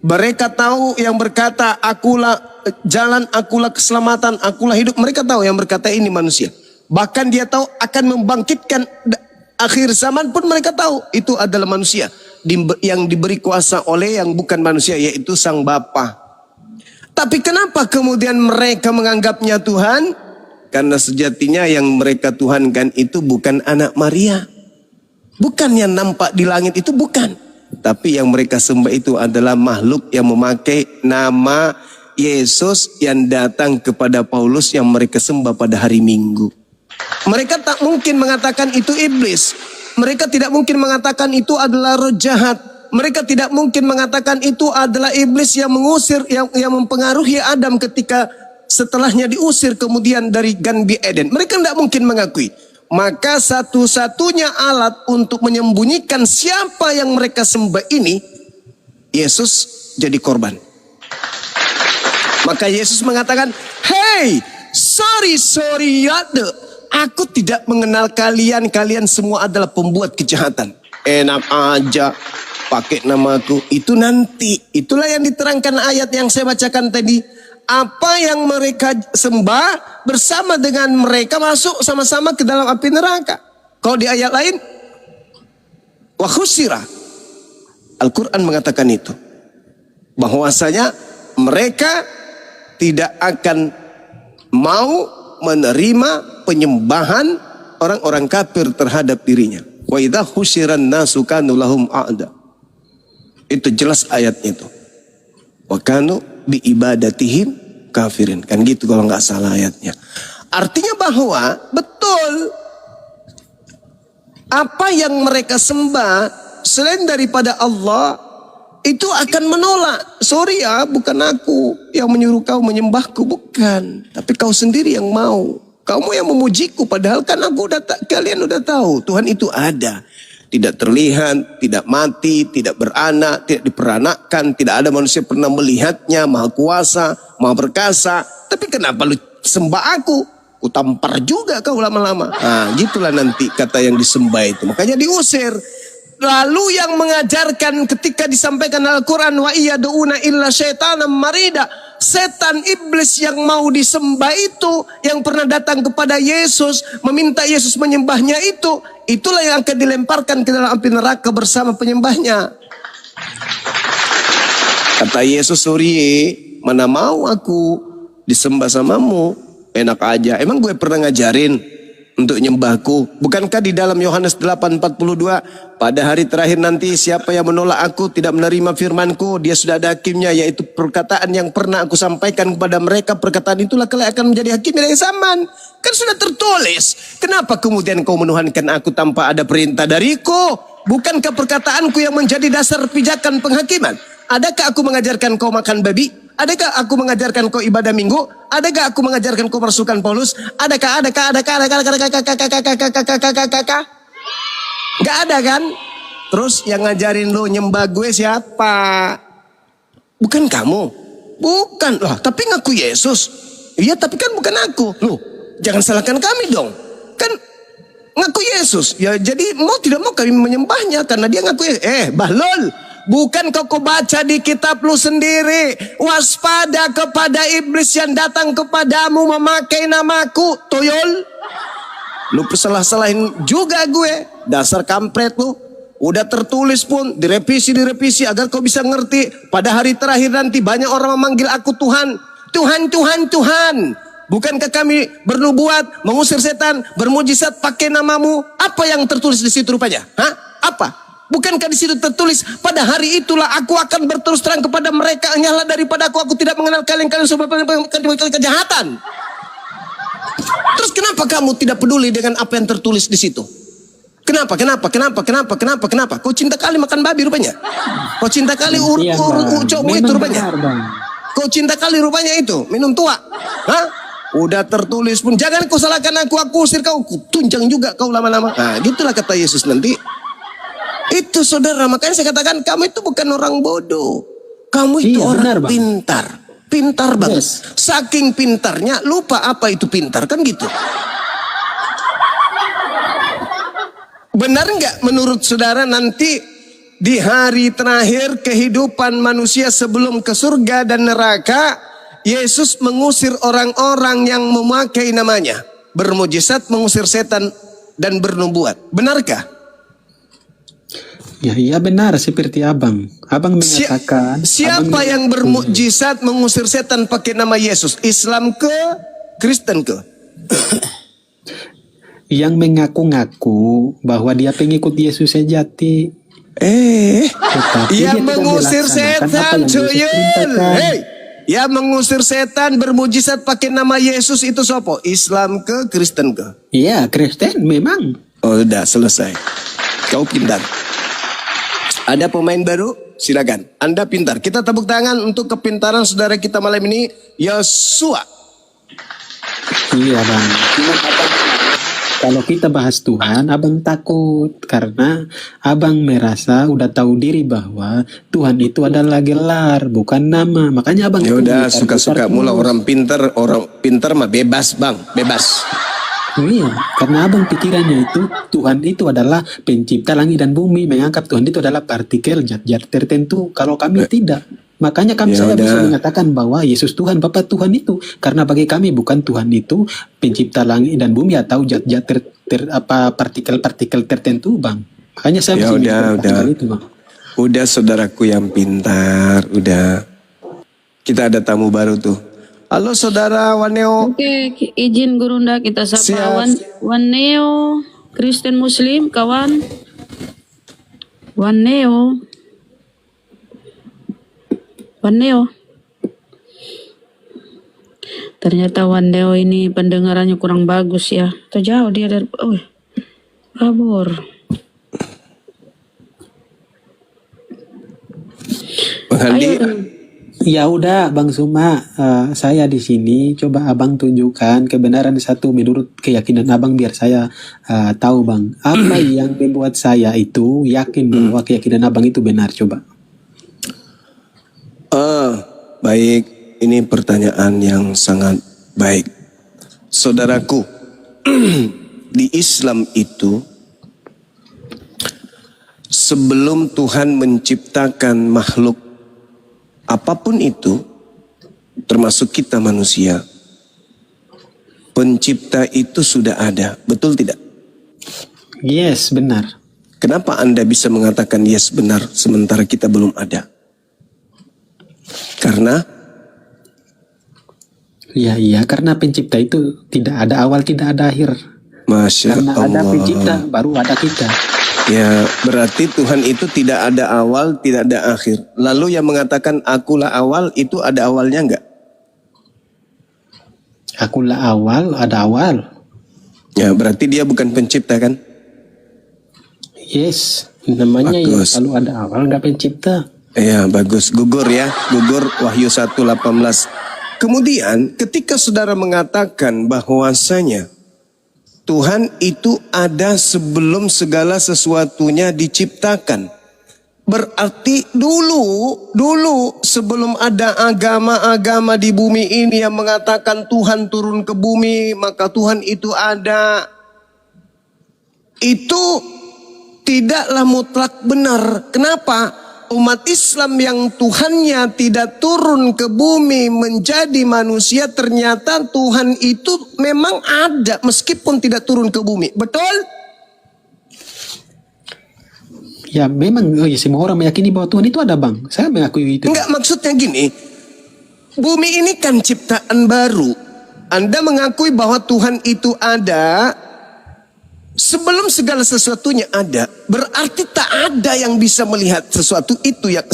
Mereka tahu yang berkata, akulah jalan, akulah keselamatan, akulah hidup. Mereka tahu yang berkata ini manusia. Bahkan dia tahu akan membangkitkan akhir zaman pun mereka tahu. Itu adalah manusia. Yang diberi kuasa oleh yang bukan manusia, yaitu Sang Bapa. Tapi kenapa kemudian mereka menganggapnya Tuhan? Karena sejatinya yang mereka tuhankan itu bukan anak Maria. Bukan yang nampak di langit itu, bukan. Tapi yang mereka sembah itu adalah makhluk yang memakai nama Yesus yang datang kepada Paulus yang mereka sembah pada hari Minggu. Mereka tak mungkin mengatakan itu iblis. Mereka tidak mungkin mengatakan itu adalah roh jahat. Mereka tidak mungkin mengatakan itu adalah iblis yang mengusir, yang mempengaruhi Adam ketika setelahnya diusir kemudian dari Gan Eden. Mereka tidak mungkin mengakui. maka satu-satunya alat untuk menyembunyikan siapa yang mereka sembah ini, Yesus jadi korban. Maka Yesus mengatakan, "Hey, sorry yade, aku tidak mengenal kalian, kalian semua adalah pembuat kejahatan." Enak aja pakai namaku. Itu nanti, itulah yang diterangkan ayat yang saya bacakan tadi. Apa yang mereka sembah bersama dengan mereka masuk sama-sama ke dalam api neraka. Kalau di ayat lain, wa khusira, Al-Quran mengatakan itu, bahwasanya mereka tidak akan mau menerima penyembahan orang-orang kafir terhadap dirinya. Wa idza husyiran nasu kanu lahum a'da. Itu jelas ayatnya itu. Wa kanu bi ibadatihim kafirin. Kan gitu kalau nggak salah ayatnya. Artinya bahwa betul apa yang mereka sembah selain daripada Allah itu akan menolak. Sorry ya, bukan aku yang menyuruh kau menyembahku, bukan. Tapi kau sendiri yang mau. Kamu yang memujiku, padahal kan kalian udah tahu Tuhan itu ada. Tidak terlihat, tidak mati, tidak beranak, tidak diperanakkan, tidak ada manusia pernah melihatnya, maha kuasa, maha perkasa. Tapi kenapa lu sembah aku? Ku tampar juga kau lama-lama. Nah, gitulah nanti kata yang disembah itu. Makanya diusir. Lalu yang mengajarkan ketika disampaikan Al-Quran, wa iyaduna illa syaitanan marida. Setan iblis yang mau disembah itu, yang pernah datang kepada Yesus, meminta Yesus menyembahnya itu, itulah yang akan dilemparkan ke dalam api neraka bersama penyembahnya. Kata Yesus, sorry, mana mau aku disembah samamu, enak aja. Emang gue pernah ngajarin untuk nyembahku? Bukankah di dalam Yohanes 8:42, pada hari terakhir nanti siapa yang menolak aku tidak menerima firmanku, dia sudah ada hakimnya, yaitu perkataan yang pernah aku sampaikan kepada mereka, perkataan itulah kelak akan menjadi hakim yang zaman. Kan sudah tertulis. Kenapa kemudian kau menuhankan aku tanpa ada perintah dariku? Bukankah perkataanku yang menjadi dasar pijakan penghakiman? Adakah aku mengajarkan kau makan babi? Adakah aku mengajarkan kau ibadah minggu? Adakah aku mengajarkan kau merasukan Paulus? Adakah? Gak ada kan? Terus yang ngajarin lo nyembah gue siapa? Bukan kamu. Bukan lah, tapi ngaku Yesus. Iya, tapi kan bukan aku. Loh, jangan salahkan kami dong. Kan ngaku Yesus. Ya jadi mau tidak mau kami menyembahnya karena dia ngaku Yesus. Bahlul, bukan kau baca di kitab lu sendiri. Waspada kepada iblis yang datang kepadamu memakai namaku. Toyol. Lu salah-salahin juga gue. Dasar kampret lu. Udah tertulis pun, direvisi agar kau bisa ngerti. Pada hari terakhir nanti banyak orang memanggil aku Tuhan. Tuhan. Bukankah kami bernubuat, mengusir setan, bermujizat pakai namamu? Apa yang tertulis di situ rupanya? Hah? Apa? Bukankah di situ tertulis, pada hari itulah aku akan berterus terang kepada mereka, nyala daripada aku tidak mengenal kalian semua kejahatan. Terus kenapa kamu tidak peduli dengan apa yang tertulis di situ? Kenapa? Kau cinta kali makan babi rupanya? Kau cinta kali cowok itu rupanya? Kau cinta kali rupanya itu minum tua? Hah? Udah tertulis pun, jangan kau salahkan aku usir kau, tunjang juga kau lama-lama. Nah, gitulah kata Yesus nanti. Itu saudara, makanya saya katakan kamu itu bukan orang bodoh. Kamu itu orang pintar. Pintar banget. Saking pintarnya lupa apa itu pintar, kan gitu. Benar nggak menurut saudara nanti di hari terakhir kehidupan manusia sebelum ke surga dan neraka, Yesus mengusir orang-orang yang memakai namanya, bermujizat, mengusir setan dan bernubuat. Benarkah? Ya, iya benar seperti abang. Abang mengatakan. Siapa yang bermukjizat mengusir setan pakai nama Yesus? Islam ke? Kristen ke? Yang mengaku-ngaku bahwa dia pengikut Yesus sejati. Yang mengusir setan, yang mengusir setan bermukjizat pakai nama Yesus itu siapa? Islam ke? Kristen ke? Iya, Kristen memang. Oh, udah selesai. Kau pintar. Ada pemain baru? Silakan. Anda pintar. Kita tepuk tangan untuk kepintaran saudara kita malam ini, Yosua. Iya, Bang. Kalau kita bahas Tuhan, abang takut karena abang merasa udah tahu diri bahwa Tuhan itu adalah gelar, bukan nama. Makanya abang Ya udah komentar suka-suka terus. mula orang pinter mah bebas bang, bebas. Iya, karena abang pikirannya itu Tuhan itu adalah pencipta langit dan bumi, menganggap Tuhan itu adalah partikel zat-zat tertentu. Kalau kami tidak, makanya kami Ya saya bisa udah. mengatakan bahwa Yesus Tuhan, Bapa Tuhan itu. Karena bagi kami bukan Tuhan itu pencipta langit dan bumi atau zat-zat partikel-partikel tertentu, bang. Makanya saya Ya masih udah. partikel itu, bang. Udah saudaraku yang pintar, udah. Kita ada tamu baru tuh. Halo saudara Waneo. Oke, izin Gurunda kita Siap. sapa Waneo, Kristen Muslim, kawan. Waneo. Ternyata Waneo ini pendengarannya kurang bagus ya. Atau jauh dia dari... Oh, kabur. Bang Handi. Ayo, Ya udah, Bang Suma, saya di sini coba abang tunjukkan kebenaran satu menurut keyakinan abang biar saya tahu, bang. Apa yang membuat saya itu yakin bahwa keyakinan abang itu benar, coba. Baik, ini pertanyaan yang sangat baik. Saudaraku, di Islam itu sebelum Tuhan menciptakan makhluk apapun itu, termasuk kita manusia, pencipta itu sudah ada, betul tidak? Yes, benar. Kenapa Anda bisa mengatakan yes benar sementara kita belum ada? Karena Iya, karena pencipta itu tidak ada awal, tidak ada akhir. Masya Karena ada Allah. pencipta, baru ada kita. Ya, berarti Tuhan itu tidak ada awal, tidak ada akhir. Lalu yang mengatakan akulah awal, itu ada awalnya enggak? Akulah awal, ada awal. Ya, berarti dia bukan pencipta kan? Yes, namanya ya Bagus. kalau ada awal, nggak pencipta. Ya, bagus. Gugur ya. Gugur Wahyu 1:18. Kemudian ketika saudara mengatakan bahwasanya Tuhan itu ada sebelum segala sesuatunya diciptakan. Berarti dulu sebelum ada agama-agama di bumi ini yang mengatakan Tuhan turun ke bumi, maka Tuhan itu ada. Itu tidaklah mutlak benar. Kenapa? Umat Islam yang Tuhannya tidak turun ke bumi menjadi manusia, ternyata Tuhan itu memang ada meskipun tidak turun ke bumi. Betul? Ya memang semua orang meyakini bahwa Tuhan itu ada, bang. Saya mengakui itu. Enggak, maksudnya gini. Bumi ini kan ciptaan baru. Anda mengakui bahwa Tuhan itu ada sebelum segala sesuatunya ada, berarti tak ada yang bisa melihat sesuatu itu yang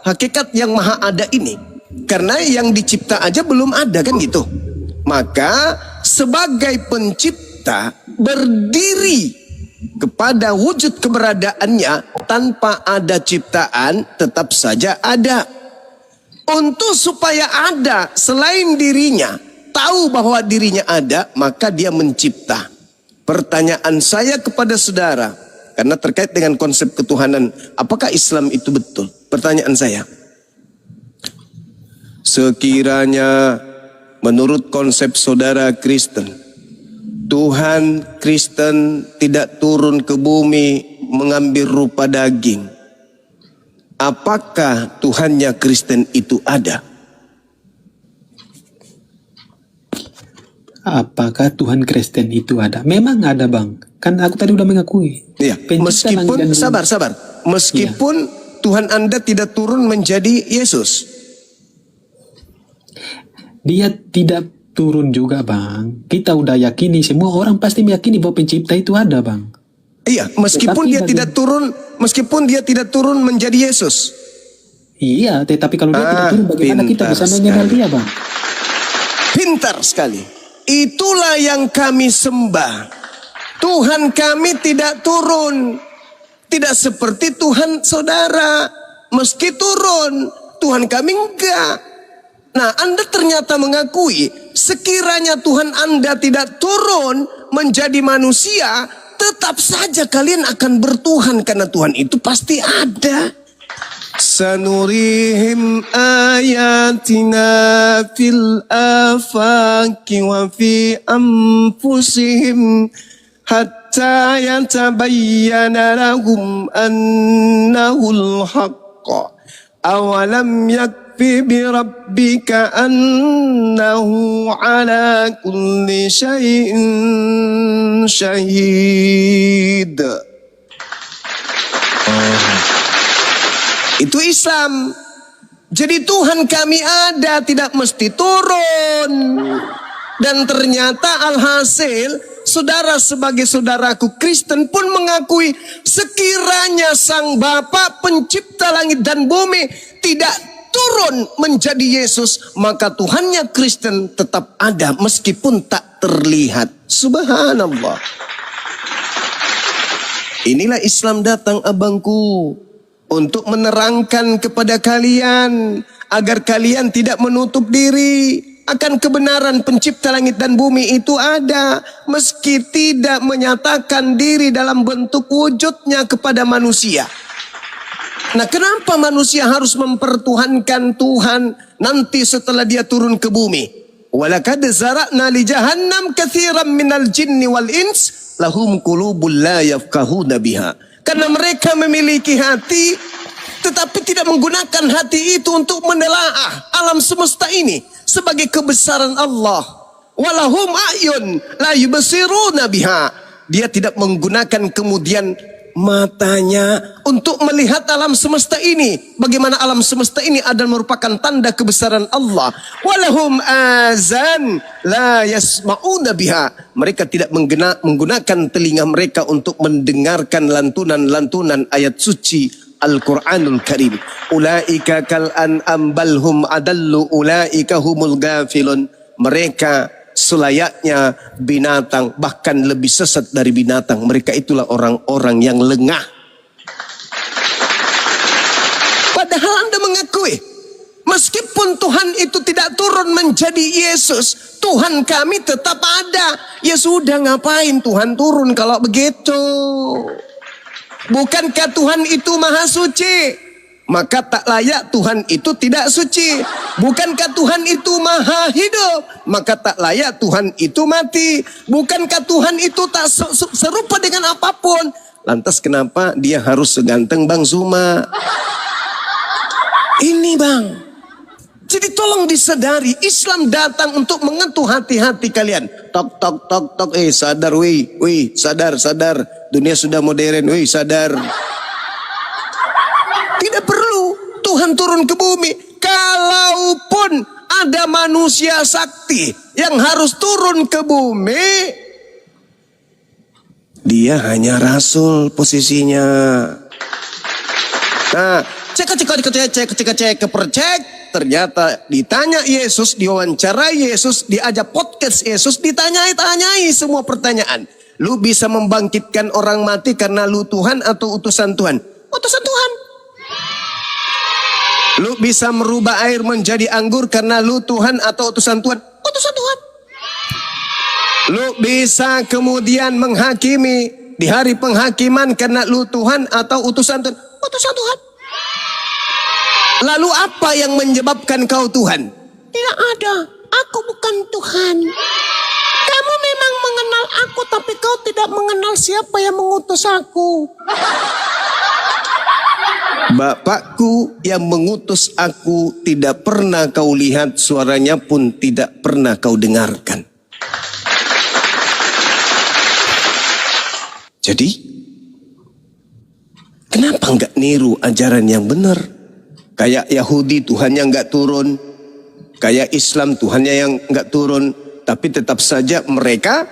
hakikat yang maha ada ini. Karena yang dicipta aja belum ada kan gitu. Maka sebagai pencipta berdiri kepada wujud keberadaannya tanpa ada ciptaan tetap saja ada. Untuk supaya ada selain dirinya, tahu bahwa dirinya ada, maka dia mencipta. Pertanyaan saya kepada saudara, karena terkait dengan konsep ketuhanan, apakah Islam itu betul? Pertanyaan saya, sekiranya menurut konsep saudara Kristen, Tuhan Kristen tidak turun ke bumi mengambil rupa daging, apakah Tuhannya Kristen itu ada? Apakah Tuhan Kristen itu ada? Memang ada, bang. Kan aku tadi udah mengakui. Iya, Pencipta langit dan meskipun bumi. sabar. Meskipun Tuhan Anda tidak turun menjadi Yesus. Dia tidak turun juga, bang. Kita udah yakini, semua orang pasti meyakini bahwa pencipta itu ada, bang. Iya, meskipun Tetapi meskipun dia tidak turun menjadi Yesus. Iya, tetapi kalau dia tidak turun, bagaimana kita pintar bisa mengenal sekali. dia, bang? Pintar sekali. Itulah yang kami sembah. Tuhan kami tidak turun. Tidak seperti Tuhan saudara. Meski turun, Tuhan kami enggak. Nah, Anda ternyata mengakui sekiranya Tuhan Anda tidak turun menjadi manusia, tetap saja kalian akan bertuhan karena Tuhan itu pasti ada. Sanurihim ayatina fil afaqi wa fi anfusihim hatta yatabayyana lahum annahul haqq. Awalam yakfi bi rabbika annahu ala kulli syai'in syahid. Itu Islam. Jadi Tuhan kami ada, tidak mesti turun. Dan ternyata alhasil, saudara sebagai saudaraku Kristen pun mengakui, sekiranya Sang Bapa pencipta langit dan bumi tidak turun menjadi Yesus, maka Tuhannya Kristen tetap ada meskipun tak terlihat. Subhanallah. Inilah Islam datang, abangku, untuk menerangkan kepada kalian agar kalian tidak menutup diri akan kebenaran pencipta langit dan bumi itu ada, meski tidak menyatakan diri dalam bentuk wujudnya kepada manusia. Nah, kenapa manusia harus mempertuhankan Tuhan nanti setelah dia turun ke bumi? Walaqad zara'na li jahannam katsiran minal jinni wal ins lahum qulubun la yafqahuna biha. Karena mereka memiliki hati, tetapi tidak menggunakan hati itu untuk menelaah alam semesta ini sebagai kebesaran Allah. Walahum a'yun la yubsiruna biha. Dia tidak menggunakan kemudian matanya untuk melihat alam semesta ini. Bagaimana alam semesta ini adalah merupakan tanda kebesaran Allah. Walahum azan la yasma'una biha. Mereka tidak menggunakan telinga mereka untuk mendengarkan lantunan-lantunan ayat suci Al-Quranul Karim. Ulaika kal an'am balhum adallu ulaika humul gafilun. Mereka selayaknya binatang, bahkan lebih sesat dari binatang. Mereka itulah orang-orang yang lengah. Padahal Anda mengakui, meskipun Tuhan itu tidak turun menjadi Yesus, Tuhan kami tetap ada. Ya sudah, ngapain Tuhan turun kalau begitu? Bukankah Tuhan itu maha suci? Maka tak layak Tuhan itu tidak suci. Bukankah Tuhan itu maha hidup? Maka tak layak Tuhan itu mati. Bukankah Tuhan itu tak serupa dengan apapun? Lantas kenapa dia harus seganteng Bang Zuma? Ini Bang. Jadi tolong disadari, Islam datang untuk menyentuh hati-hati kalian. Tok tok tok tok, sadar wih, sadar. Dunia sudah modern, sadar. Tidak perlu Tuhan turun ke bumi. Kalaupun ada manusia sakti yang harus turun ke bumi, dia hanya rasul posisinya. Nah, cek, ternyata ditanya Yesus, diwawancarai Yesus, diajak podcast Yesus, ditanyai semua pertanyaan. Lu bisa membangkitkan orang mati karena lu Tuhan atau utusan Tuhan? Utusan Tuhan. Lu bisa merubah air menjadi anggur karena lu Tuhan atau utusan Tuhan? Utusan Tuhan. Lu bisa kemudian menghakimi di hari penghakiman karena lu Tuhan atau utusan Tuhan? Utusan Tuhan. Lalu apa yang menyebabkan kau Tuhan? Tidak ada. Aku bukan Tuhan. Kamu memang mengenal aku, tapi kau tidak mengenal siapa yang mengutus aku. Bapakku yang mengutus aku tidak pernah kau lihat, suaranya pun tidak pernah kau dengarkan. Jadi, kenapa enggak niru ajaran yang benar? Kayak Yahudi Tuhannya enggak turun, kayak Islam Tuhannya yang enggak turun, tapi tetap saja mereka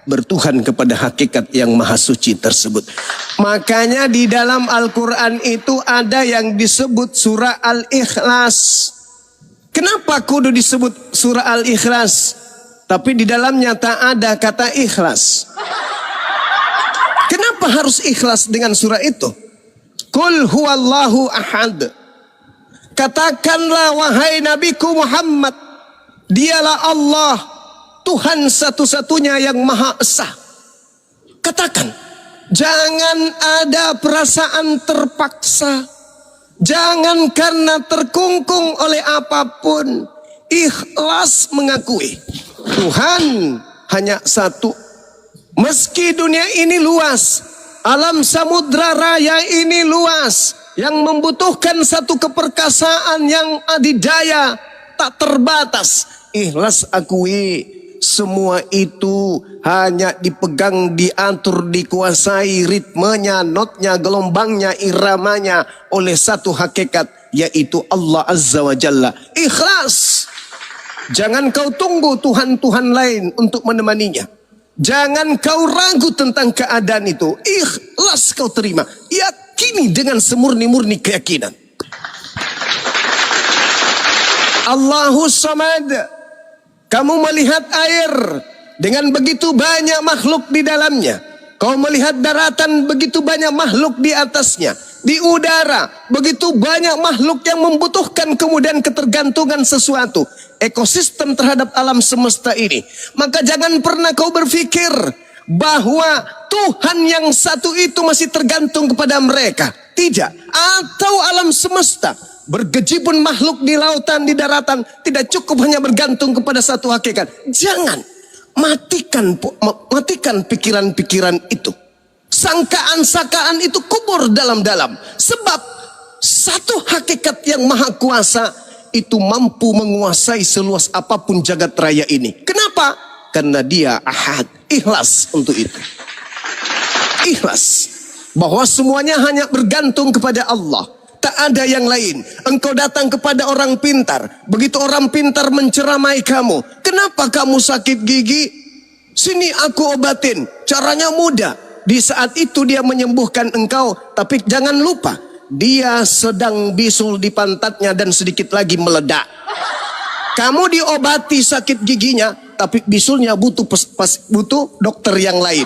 bertuhan kepada hakikat yang maha suci tersebut. Makanya di dalam Al-Quran itu ada yang disebut surah Al-Ikhlas. Kenapa kudu disebut surah Al-Ikhlas? Tapi di dalamnya tak ada kata ikhlas. Kenapa harus ikhlas dengan surah itu? Qul huwallahu ahad. Katakanlah wahai Nabiku Muhammad, Dialah Allah, Tuhan satu-satunya yang Maha Esa. Katakan, jangan ada perasaan terpaksa. Jangan karena terkungkung oleh apapun. Ikhlas mengakui Tuhan hanya satu. Meski dunia ini luas, alam samudra raya ini luas, yang membutuhkan satu keperkasaan yang adidaya, tak terbatas. Ikhlas akui semua itu hanya dipegang, diatur, dikuasai ritmenya, notnya, gelombangnya, iramanya oleh satu hakikat, yaitu Allah Azza wa Jalla. Ikhlas. Jangan kau tunggu Tuhan-Tuhan lain untuk menemaninya. Jangan kau ragu tentang keadaan itu. Ikhlas kau terima. Yakini dengan semurni-murni keyakinan. Allahus Samad. Kamu melihat air dengan begitu banyak makhluk di dalamnya. Kau melihat daratan, begitu banyak makhluk di atasnya. Di udara, begitu banyak makhluk yang membutuhkan kemudian ketergantungan sesuatu. Ekosistem terhadap alam semesta ini. Maka jangan pernah kau berpikir bahwa Tuhan yang satu itu masih tergantung kepada mereka. Tidak. Atau alam semesta, bergejibun makhluk di lautan, di daratan, tidak cukup hanya bergantung kepada satu hakikat. Jangan. Matikan pikiran-pikiran itu. Sangkaan-sangkaan itu kubur dalam-dalam. Sebab satu hakikat yang maha kuasa itu mampu menguasai seluas apapun jagat raya ini. Kenapa? Karena dia ahad. Ikhlas untuk itu. Ikhlas. Bahwa semuanya hanya bergantung kepada Allah. Tak ada yang lain. Engkau datang kepada orang pintar. Begitu orang pintar menceramai kamu. Kenapa kamu sakit gigi? Sini aku obatin. Caranya mudah. Di saat itu dia menyembuhkan engkau. Tapi jangan lupa. Dia sedang bisul di pantatnya dan sedikit lagi meledak. Kamu diobati sakit giginya. Tapi bisulnya butuh dokter yang lain.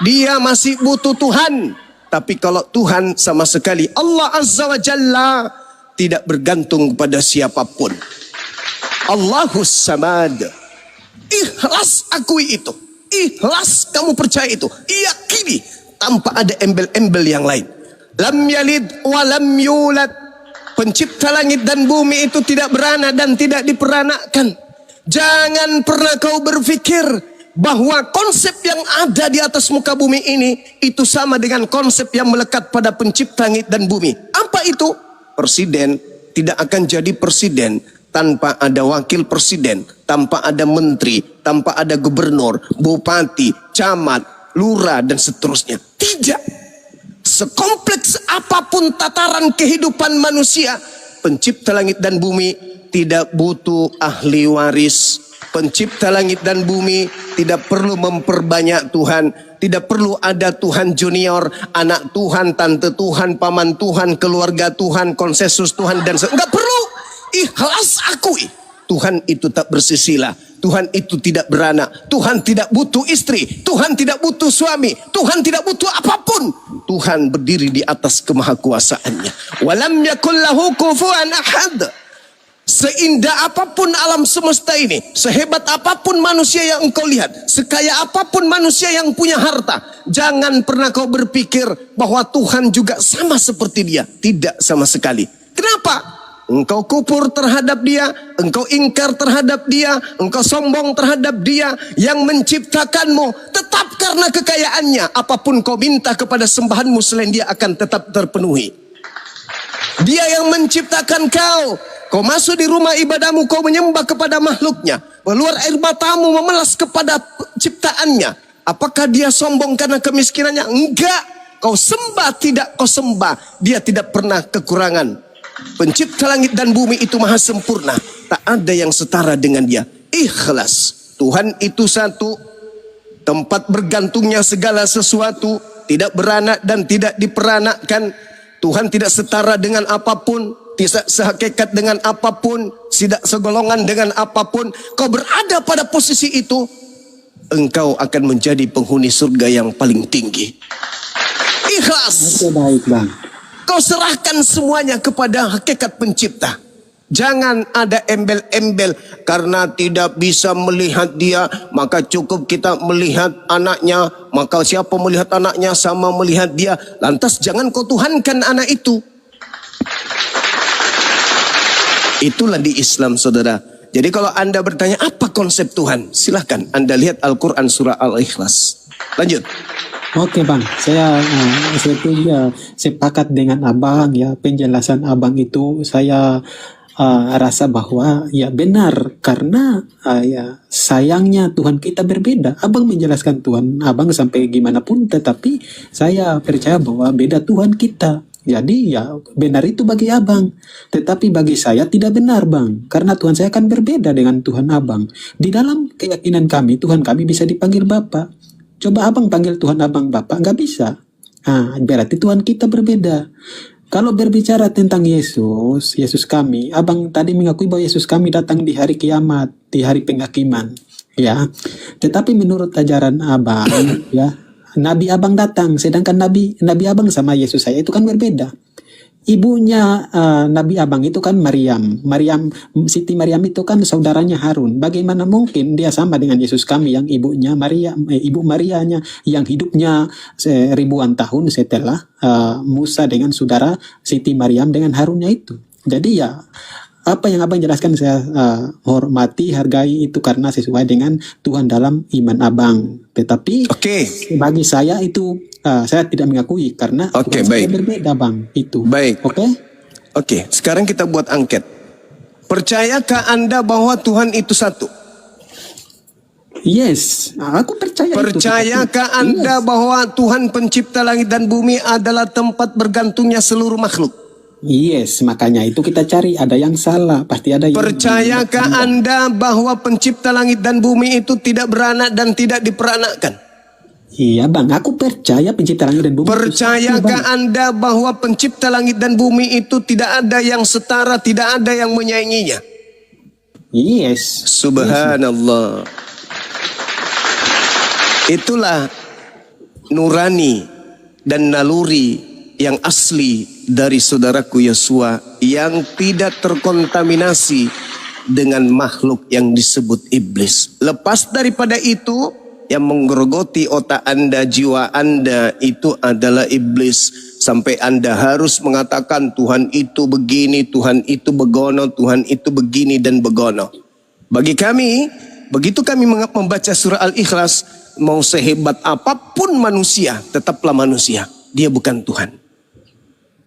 Dia masih butuh Tuhan. Tapi kalau Tuhan sama sekali, Allah Azza wa Jalla, tidak bergantung kepada siapapun. Allahus Samad. Ikhlas akui itu. Ikhlas kamu percaya itu. Yakini tanpa ada embel-embel yang lain. Lam yalid wa lam yulad. Pencipta langit dan bumi itu tidak beranak dan tidak diperanakkan. Jangan pernah kau berpikir bahwa konsep yang ada di atas muka bumi ini itu sama dengan konsep yang melekat pada pencipta langit dan bumi. Apa itu? Presiden tidak akan jadi presiden tanpa ada wakil presiden, tanpa ada menteri, tanpa ada gubernur, bupati, camat, lurah dan seterusnya. Tidak. Sekompleks apapun tataran kehidupan manusia, pencipta langit dan bumi tidak butuh ahli waris. Pencipta langit dan bumi tidak perlu memperbanyak Tuhan. Tidak perlu ada Tuhan junior, anak Tuhan, tante Tuhan, paman Tuhan, keluarga Tuhan, konsensus Tuhan dan enggak perlu. Ikhlas akui. Tuhan itu tak bersisila. Tuhan itu tidak beranak. Tuhan tidak butuh istri. Tuhan tidak butuh suami. Tuhan tidak butuh apapun. Tuhan berdiri di atas kemahakuasaannya. Walam yakul lahu kufuwan ahad. Seindah apapun alam semesta ini, sehebat apapun manusia yang engkau lihat, sekaya apapun manusia yang punya harta, jangan pernah kau berpikir bahwa Tuhan juga sama seperti dia. Tidak sama sekali. Kenapa? Engkau kufur terhadap dia, engkau ingkar terhadap dia, engkau sombong terhadap dia yang menciptakanmu. Tetap karena kekayaannya, apapun kau minta kepada sembahanmu selain dia akan tetap terpenuhi. Dia yang menciptakan kau. Kau masuk di rumah ibadahmu, kau menyembah kepada makhluknya. Keluar air matamu memelas kepada ciptaannya. Apakah dia sombong karena kemiskinannya? Enggak. Kau sembah, tidak kau sembah. Dia tidak pernah kekurangan. Pencipta langit dan bumi itu maha sempurna. Tak ada yang setara dengan dia. Ikhlas. Tuhan itu satu. Tempat bergantungnya segala sesuatu. Tidak beranak dan tidak diperanakkan. Tuhan tidak setara dengan apapun. Tidak sehakikat dengan apapun, tidak segolongan dengan apapun. Kau berada pada posisi itu, engkau akan menjadi penghuni surga yang paling tinggi. Ikhlas. Baik bang. Kau serahkan semuanya kepada hakikat pencipta. Jangan ada embel-embel karena tidak bisa melihat dia, maka cukup kita melihat anaknya, maka siapa melihat anaknya sama melihat dia. Lantas jangan kau tuhankan anak itu. Itulah di Islam, saudara. Jadi kalau Anda bertanya apa konsep Tuhan, silahkan Anda lihat Al-Quran surah Al-Ikhlas. Lanjut. Oke bang, saya setuju, sepakat dengan abang ya, penjelasan abang itu saya rasa bahwa ya benar, karena ya sayangnya Tuhan kita berbeda. Abang menjelaskan Tuhan abang sampai gimana pun, tetapi saya percaya bahwa beda Tuhan kita. Jadi ya benar itu bagi abang, tetapi bagi saya tidak benar bang, karena Tuhan saya akan berbeda dengan Tuhan abang. Di dalam keyakinan kami, Tuhan kami bisa dipanggil Bapa. Coba abang panggil Tuhan abang Bapa, nggak bisa. Berarti Tuhan kita berbeda. Kalau berbicara tentang Yesus kami, abang tadi mengakui bahwa Yesus kami datang di hari kiamat, di hari penghakiman, ya. Tetapi menurut ajaran abang, ya, Nabi abang datang, sedangkan Nabi abang sama Yesus saya itu kan berbeda. Ibunya Nabi abang itu kan Maryam, Siti Maryam itu kan saudaranya Harun. Bagaimana mungkin dia sama dengan Yesus kami yang ibunya Ibu Marianya yang hidupnya ribuan tahun setelah Musa dengan saudara Siti Maryam dengan Harunnya itu. Jadi ya apa yang abang jelaskan saya hormati, hargai itu karena sesuai dengan Tuhan dalam iman abang. Tetapi bagi saya itu saya tidak mengakui karena Tuhan saya berbeda bang itu. Baik. Oke, sekarang kita buat angket. Percayakah Anda bahwa Tuhan itu satu? Yes, aku percaya. Percayakah Anda bahwa Tuhan pencipta langit dan bumi adalah tempat bergantungnya seluruh makhluk? Yes, makanya itu kita cari ada yang salah, pasti ada yang. Percayakah Anda bahwa pencipta langit dan bumi itu tidak beranak dan tidak diperanakkan? Iya bang, aku percaya pencipta langit dan bumi. Percayakah Anda bahwa pencipta langit dan bumi itu tidak ada yang setara, tidak ada yang menyainginya? Yes. Subhanallah. Itulah nurani dan naluri yang asli dari saudaraku Yosua yang tidak terkontaminasi dengan makhluk yang disebut iblis. Lepas daripada itu, yang menggerogoti otak Anda, jiwa Anda itu adalah iblis. Sampai Anda harus mengatakan Tuhan itu begini, Tuhan itu begono, Tuhan itu begini dan begono. Bagi kami, begitu kami membaca surah Al-Ikhlas, mau sehebat apapun manusia, tetaplah manusia. Dia bukan Tuhan.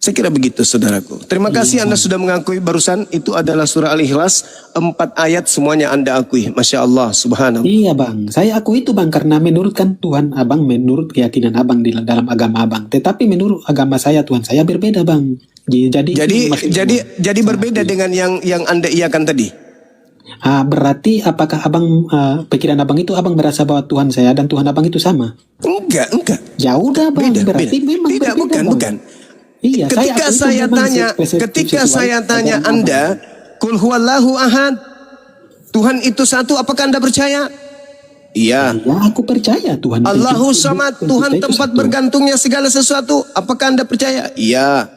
Saya kira begitu saudaraku. Terima kasih Anda sudah mengakui barusan itu adalah surah Al-Ikhlas. 4 ayat semuanya Anda akui. Masya Allah, subhanallah. Iya bang, saya akui itu bang karena menurut kan Tuhan abang, menurut keyakinan abang di dalam agama abang. Tetapi menurut agama saya Tuhan saya berbeda bang. Jadi berbeda dengan yang Anda iakan tadi. Berarti apakah abang pikiran abang itu abang merasa bahwa Tuhan saya dan Tuhan abang itu sama? Enggak. Ya udah bang, berarti memang tidak, berbeda, bukan. Iya, ketika saya tanya Anda, Qul huwallahu ahad, Tuhan itu satu, apakah Anda percaya? Iya. Ya, aku percaya Tuhan. Allahu samad, Tuhan tempat bergantungnya segala sesuatu, apakah Anda percaya? Iya.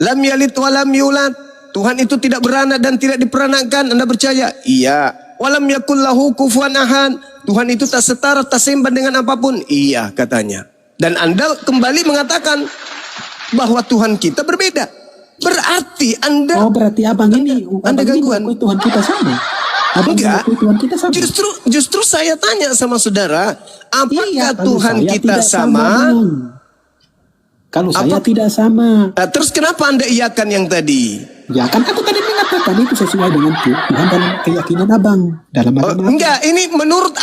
Lam yalid wa lam yulad, Tuhan itu tidak beranak dan tidak diperanakkan, Anda percaya? Iya. Walam yakul lahu kufuwan ahad, Tuhan itu tak setara, tak seimbang dengan apapun. Iya katanya. Dan Anda kembali mengatakan bahwa Tuhan kita berbeda. Berarti Anda berarti abang ini Anda gangguan. Tuhan kita sama. Enggak. Tuhan kita sama. Justru saya tanya sama saudara, apakah Tuhan kita sama? Kalau saya tidak sama. Terus kenapa Anda iakan yang tadi? Ya kan aku tadi mengatakan itu sesuai dengan Tuhan dalam keyakinan abang. Dalam agama enggak, ini menurut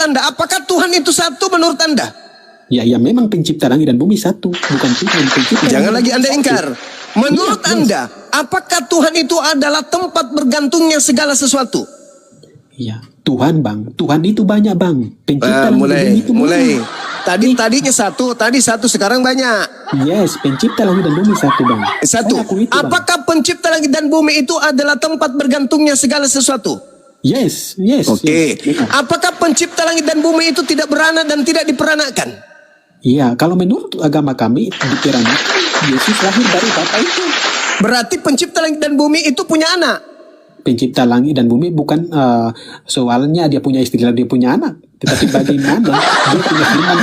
Anda, apakah Tuhan itu satu menurut Anda? Ya memang pencipta langit dan bumi satu, bukan Tuhan pencipta. Jangan lagi Anda ingkar. Menurut Anda, apakah Tuhan itu adalah tempat bergantungnya segala sesuatu? Iya, Tuhan bang. Tuhan itu banyak bang. Pencipta langit dan bumi itu mulai. Tadinya satu, sekarang banyak. Yes, pencipta langit dan bumi satu bang. Satu. Apakah pencipta langit dan bumi itu adalah tempat bergantungnya segala sesuatu? Yes. Oke. Apakah pencipta langit dan bumi itu tidak beranak dan tidak diperanakkan? Iya, kalau menurut agama kami diperanakkan, Yesus lahir dari Bapa itu. Berarti pencipta langit dan bumi itu punya anak? pencipta langit dan bumi bukan soalnya dia punya istri dan dia punya anak, tetapi bagaimana dia punya firman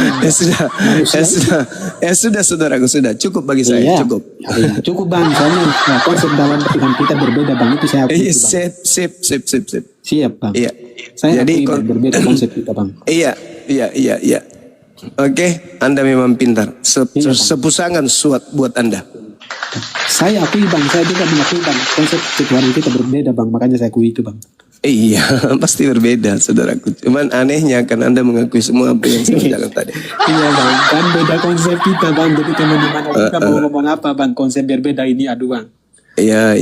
yang sudah saudaraku, sudah cukup bagi saya, Iya. cukup. Iya, cukup bang, soalnya konsep dalam Tuhan kita berbeda bang, itu saya akui itu, bang. Sip. Siap bang. Iya. Saya Jadi akui bang, berbeda konsep kita bang. Iya. Oke, Anda memang pintar. Iya, Bang. Sepusangan buat Anda. Saya akui bang, saya juga mengakui bang, konsep ketuhanan kita berbeda bang, makanya saya akui itu bang. Iya, pasti berbeda, saudaraku. Cuman anehnya kan Anda mengakui semua apa yang saya bilang tadi. Iya bang, kan beda konsep kita bang, jadi teman-teman kita mau ngomong apa bang, konsep berbeda ini aduh bang. Iya.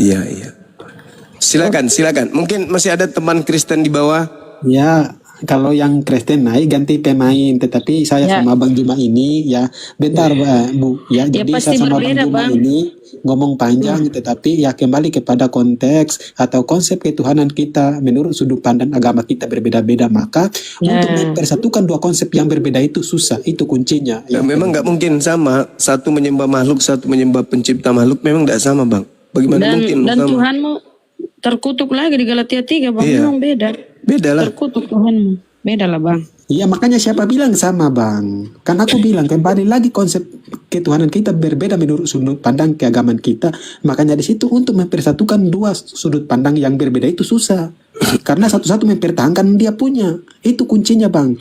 Silakan. Mungkin masih ada teman Kristen di bawah. Ya, kalau yang Kristen naik ganti pemain, tetapi saya Ya. sama Bang Juma ini ya bentar Bu ya. Ya, Jadi pasti saya sama Bang berbeda, Juma Bang. ini ngomong panjang, tetapi ya kembali kepada konteks atau konsep ketuhanan kita menurut sudut pandang agama kita berbeda-beda, maka Ya. untuk mempersatukan dua konsep yang berbeda itu susah, itu kuncinya. Ya, memang nggak mungkin sama. Satu menyembah makhluk, satu menyembah pencipta makhluk. Memang nggak sama, Bang. Bagaimana mungkin Dan sama? Tuhanmu terkutuk lagi di Galatia 3 bang, Iya. memang beda. Beda lah. Terkutuk Tuhanmu, beda lah bang. Iya, makanya siapa bilang sama bang? Kan aku bilang kembali lagi konsep ketuhanan kita berbeda menurut sudut pandang keagamaan kita. Makanya di situ untuk mempersatukan dua sudut pandang yang berbeda itu susah. Karena satu-satu mempertahankan dia punya. Itu kuncinya bang.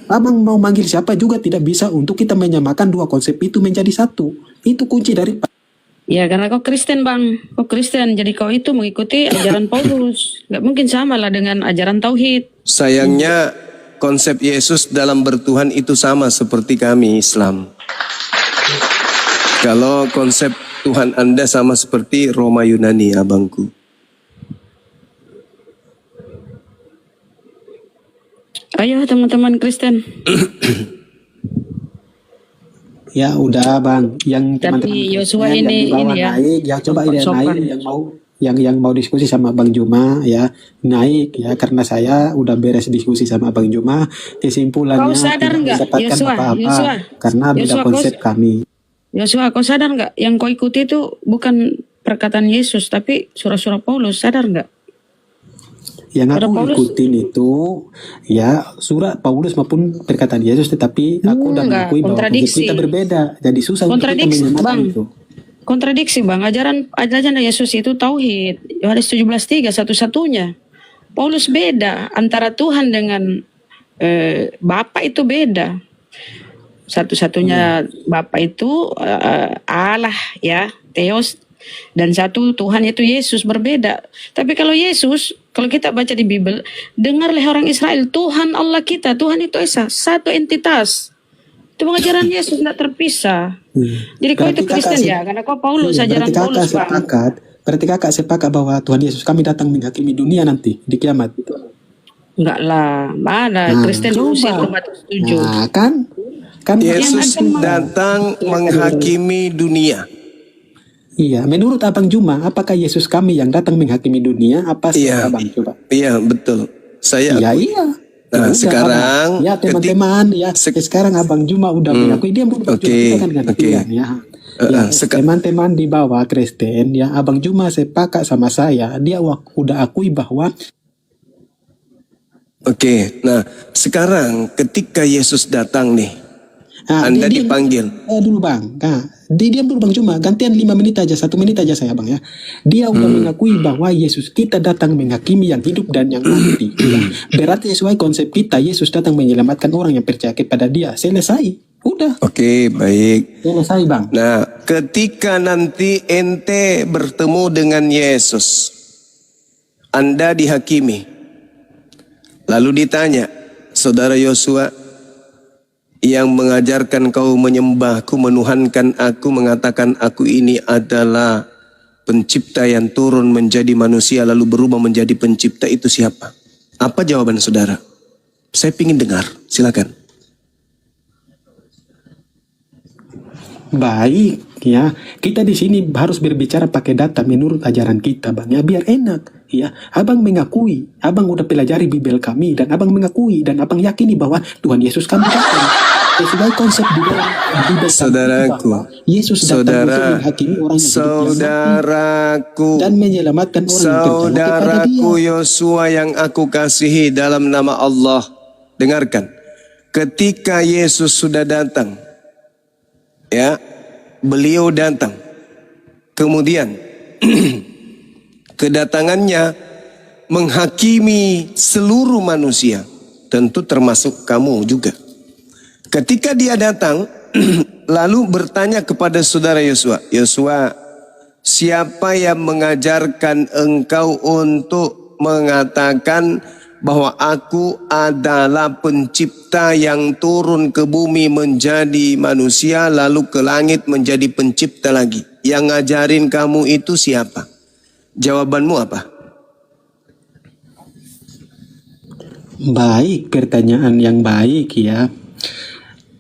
Abang mau manggil siapa juga tidak bisa untuk kita menyamakan dua konsep itu menjadi satu. Itu kunci dari Ya karena kau Kristen bang, kau Kristen, jadi kau itu mengikuti ajaran Paulus. Gak mungkin sama lah dengan ajaran Tauhid. Sayangnya konsep Yesus dalam bertuhan itu sama seperti kami Islam. Kalau konsep Tuhan Anda sama seperti Roma Yunani, abangku. Ayo teman-teman Kristen. Ya udah bang, yang Tapi teman-teman Yosua yang ini- di bawah ini ya, naik, ya coba dia sopan. naik yang mau diskusi sama Bang Juma ya naik ya, karena saya udah beres diskusi sama Bang Juma, kesimpulannya Kau sadar tidak nggak, mendapatkan Yosua? apa-apa Yosua? karena beda Yosua, konsep kami. Yosua, kau sadar nggak? Yang kau ikuti itu bukan perkataan Yesus, tapi surah-surah Paulus. Sadar nggak? Yang Ada aku Paulus? ikutin itu ya surat Paulus maupun perkataan Yesus, tetapi aku udah Enggak, mengakui bahwa konsep kontradiksi. kita berbeda, jadi susah untuk kita Kontradiksi, menyamakan Bang. itu. Kontradiksi bang, ajaran Yesus itu tauhid. Yohanes 17:3 satu-satunya. Paulus beda antara Tuhan dengan Bapa itu beda. Satu-satunya Bapa itu Allah ya, Theos, dan satu Tuhan yaitu Yesus, berbeda. Tapi kalau Yesus, kalau kita baca di Bible, dengarlah orang Israel, Tuhan Allah kita, Tuhan itu Esa, satu entitas. Itu pengajaran Yesus tidak terpisah. Jadi kau itu Kristen ya, karena kau Paulus, Iya, ajaran Paulus bang. berarti kakak sepakat bahwa Tuhan Yesus kami datang menghakimi dunia nanti di kiamat. Enggak lah, mana Nah, Kristen coba. Rusia belum setuju. Nah, kan Yesus datang menghakimi dunia. iya, menurut Abang Juma, apakah Yesus kami yang datang menghakimi dunia? Apa sih Iya. Abang coba? Iya, betul. Saya Iya, akui. iya. Nah, Ya udah, sekarang Abang. Ya teman-teman, ya sekarang Abang Juma udah mengakui dia berubah Oke, juga, kita kan ganti oke. pilihan, ya. Ya, seka- teman-teman di bawah Kristen, ya Abang Juma sepakat sama saya, dia udah akui bahwa Oke, nah sekarang ketika Yesus datang nih, Anda dipanggil. Dulu bang, dia dulu bang Juma, gantian 5 menit aja, 1 menit aja saya bang ya. Dia udah mengakui bahwa Yesus kita datang menghakimi yang hidup dan yang mati. Ya. Berarti sesuai konsep kita, Yesus datang menyelamatkan orang yang percaya kepada Dia. Selesai, udah Oke, baik. selesai bang. Nah, ketika nanti ente bertemu dengan Yesus, Anda dihakimi. Lalu ditanya, Saudara Yosua, yang mengajarkan kau menyembahku, menuhankan aku, mengatakan aku ini adalah pencipta yang turun menjadi manusia lalu berubah menjadi pencipta, itu siapa? Apa jawaban saudara? Saya ingin dengar, silakan. Baik, ya. Kita di sini harus berbicara pakai data menurut ajaran kita, bang. Ya biar enak, ya. Abang mengakui, abang udah pelajari Bible kami dan abang mengakui dan abang yakini bahwa Tuhan Yesus kami datang. sesuai konsep di dalam Bible Saudaraku, bahwa Yesus datang untuk saudara, menghakimi orang yang hidupnya mati saudaraku, dan menyelamatkan orang yang percaya kepada saudaraku Dia. Yosua yang aku kasihi dalam nama Allah. Dengarkan, ketika Yesus sudah datang, ya, beliau datang. Kemudian kedatangannya menghakimi seluruh manusia, tentu termasuk kamu juga. Ketika dia datang, lalu bertanya kepada saudara Yosua, Yosua, siapa yang mengajarkan engkau untuk mengatakan bahwa aku adalah pencipta yang turun ke bumi menjadi manusia lalu ke langit menjadi pencipta lagi? Yang ngajarin kamu itu siapa? Jawabanmu apa? Baik, pertanyaan yang baik ya.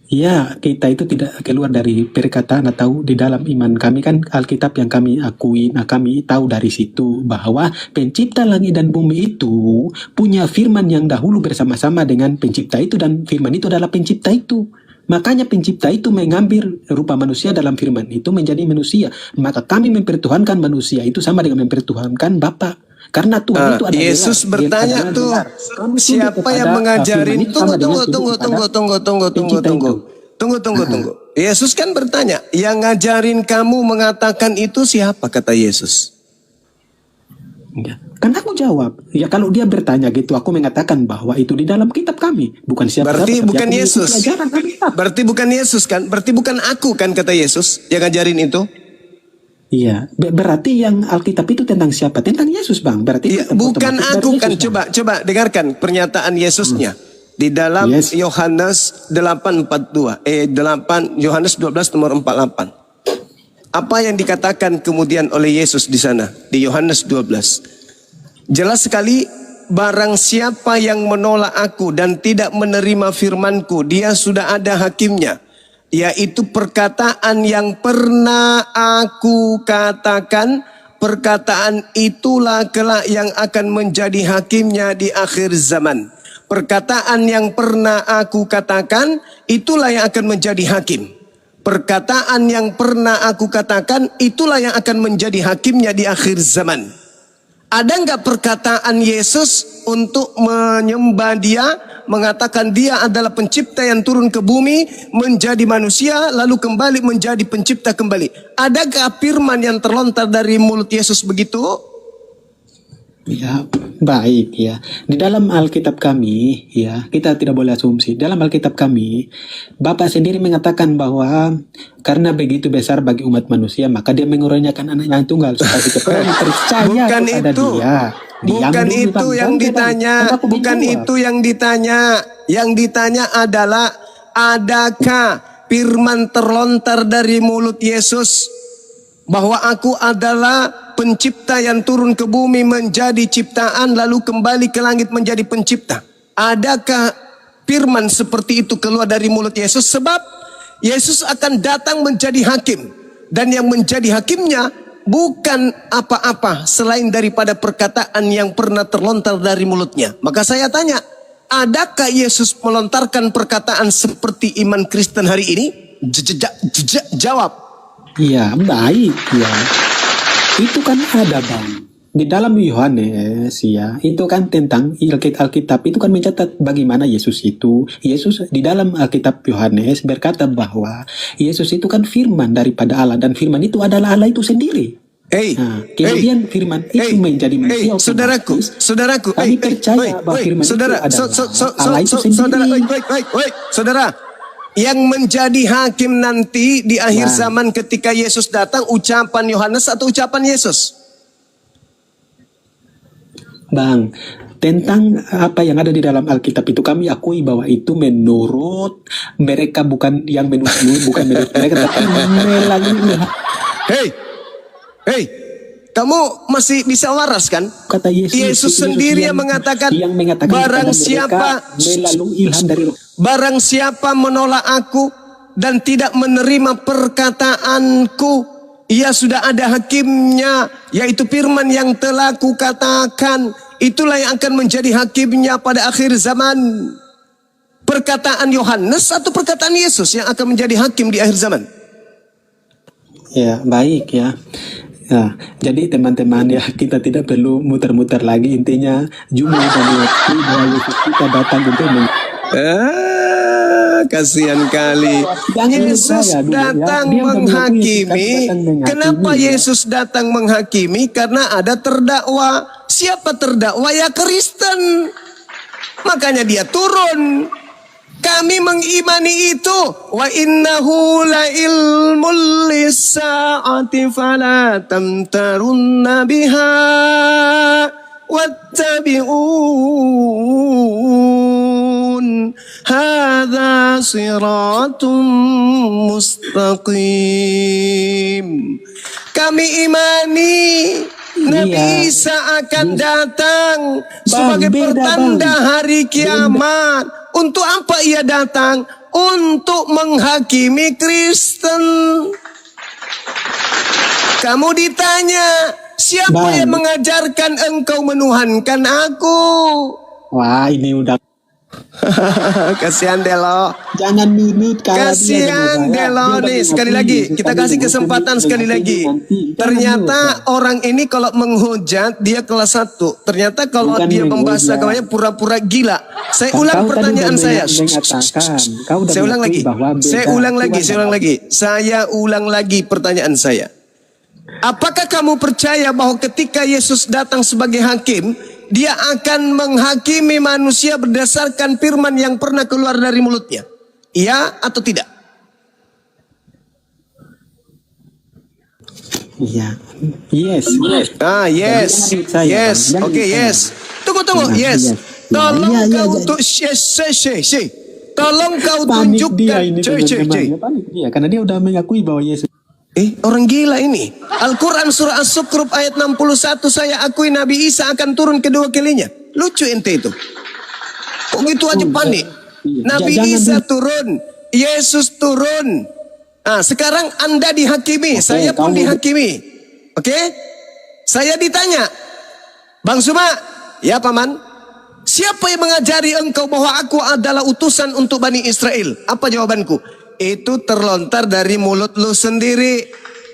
Ya, kita itu tidak keluar dari perkataan atau di dalam iman kami kan Alkitab yang kami akui, nah kami tahu dari situ bahwa pencipta langit dan bumi itu punya firman yang dahulu bersama-sama dengan pencipta itu dan firman itu adalah pencipta itu. Makanya pencipta itu mengambil rupa manusia dalam firman itu menjadi manusia. Maka kami mempertuhankan manusia itu sama dengan mempertuhankan Bapa. Karena Tuhan itu adalah Yesus bertanya tuh, siapa yang mengajarin? Tunggu. Yesus kan bertanya, yang ngajarin kamu mengatakan itu siapa? Kata Yesus. Ya. Kan aku jawab, ya kalau dia bertanya gitu, aku mengatakan bahwa itu di dalam kitab kami, bukan siapa. Berarti tapi bukan aku mengikuti Yesus. ajaran Alkitab. Berarti bukan Yesus kan? Berarti bukan aku kan kata Yesus yang ngajarin itu? Iya, berarti yang Alkitab itu tentang siapa? Tentang Yesus, Bang. Berarti Ya, itu bukan otomatis aku dari kan. Yesus, Bang. Coba dengarkan pernyataan Yesusnya di dalam Yes. Yohanes 8:42. Yohanes 12 nomor 48. Apa yang dikatakan kemudian oleh Yesus di sana di Yohanes 12? Jelas sekali, barang siapa yang menolak aku dan tidak menerima firmanku, dia sudah ada hakimnya. Yaitu perkataan yang pernah aku katakan, perkataan itulah kelak yang akan menjadi hakimnya di akhir zaman. Perkataan yang pernah aku katakan, itulah yang akan menjadi hakim. Perkataan yang pernah aku katakan, itulah yang akan menjadi hakimnya di akhir zaman. Ada nggak perkataan Yesus untuk menyembah Dia, mengatakan Dia adalah pencipta yang turun ke bumi menjadi manusia lalu kembali menjadi pencipta kembali? Adakah firman yang terlontar dari mulut Yesus begitu? Ya, baik ya. Di dalam Alkitab kami, ya, kita tidak boleh asumsi. Dalam Alkitab kami, Bapa sendiri mengatakan bahwa karena begitu besar bagi umat manusia, maka Dia mengurniakan anak yang tunggal supaya kita percaya Bukan kepada itu. Dia. Bukan itu yang ditanya. Bukan itu yang ditanya. Yang ditanya adalah, adakah firman terlontar dari mulut Yesus bahwa aku adalah pencipta yang turun ke bumi menjadi ciptaan lalu kembali ke langit menjadi pencipta? Adakah firman seperti itu keluar dari mulut Yesus? Sebab Yesus akan datang menjadi hakim, dan yang menjadi hakimnya bukan apa-apa selain daripada perkataan yang pernah terlontar dari mulutnya. Maka saya tanya, adakah Yesus melontarkan perkataan seperti iman Kristen hari ini? Jawab. Iya, baik ya. Itu kan ada, Bang. Di dalam Yohanes ya, itu kan tentang Alkitab itu kan mencatat bagaimana Yesus itu. Yesus di dalam Alkitab Yohanes berkata bahwa Yesus itu kan firman daripada Allah dan firman itu adalah Allah itu sendiri. Nah, kemudian firman itu menjadi manusia. Saudaraku, kami percaya bahwa firman itu adalah Allah itu sendiri. Saudara, yang menjadi hakim nanti di akhir zaman ketika Yesus datang, ucapan Yohanes atau ucapan Yesus? Bang, tentang apa yang ada di dalam Alkitab itu kami akui bahwa itu menurut mereka, bukan yang menurut mereka, tapi melalui. Hei, kamu masih bisa waras kan? Kata Yesus sendiri yang mengatakan barang siapa melalui ilham dari Roh. Barang siapa menolak aku dan tidak menerima perkataanku, ia sudah ada hakimnya, yaitu firman yang telah kukatakan. Itulah yang akan menjadi hakimnya pada akhir zaman. Perkataan Yohanes atau perkataan Yesus yang akan menjadi hakim di akhir zaman? Ya, baik ya. Ya, jadi teman-teman ya, kita tidak perlu muter-muter lagi. Intinya Juma dan mengakui bahwa Yesus kita datang untuk Kasihan kali. Jangan Yesus saya dulu, ya. datang Dia udah menghakimi. datang menghakimi, Kenapa ya. Yesus datang menghakimi? Karena ada terdakwa. Siapa terdakwa? Ya Kristen. Makanya dia turun. Kami mengimani itu. Wa innahu la ilmul lisa'ati fala tamtarunna biha wattabi'un hadza siratun mustaqim. Kami imani Nabi Isa akan datang sebagai beda, pertanda Bang. hari kiamat. Untuk apa ia datang? Untuk menghakimi Kristen. Kamu ditanya, siapa Bang. yang mengajarkan engkau menuhankan aku? Wah, ini udah Kasihan Delo. jangan minut kalau Kasihan Delo nih. Sekali lagi kita kasih kesempatan sekali lagi. Ternyata orang ini kalau menghujat dia kelas 1. Ternyata kalau Bukan dia membahas menghujat. agamanya pura-pura gila. Saya Kan ulang kau tadi pertanyaan udah saya. mengatakan, kau udah Saya ulang lagi. mengakui bahwa beda Saya ulang lagi. Tuhan Saya ulang lagi. Saya ulang lagi pertanyaan saya. Apakah kamu percaya bahwa ketika Yesus datang sebagai hakim, dia akan menghakimi manusia berdasarkan firman yang pernah keluar dari mulutnya? Iya atau tidak? Iya. Yes. Ah, yes. Jangan ikut saya, Yes. Bang. Jangan Oke, ikut yes. Tunggu. Jangan, Yes. yes. Tolong Iya, kau iya. tuh Tolong kau Panik dia tunjukkan. ini Cuy. teman-teman. Ya, panik dia karena dia udah mengakui bahwa Yesus. Orang gila ini. Al-Quran surah As-Sukrub ayat 61, saya akui Nabi Isa akan turun kedua kalinya. Lucu ente itu. Kok gitu aja panik? Iya. Nabi Jangan Isa turun, Yesus turun. Nah, sekarang Anda dihakimi, saya pun kamu- dihakimi. Oke? Saya ditanya, Bang Suma, ya Paman, siapa yang mengajari engkau bahwa aku adalah utusan untuk Bani Israel? Apa jawabanku? Itu terlontar dari mulut lu sendiri.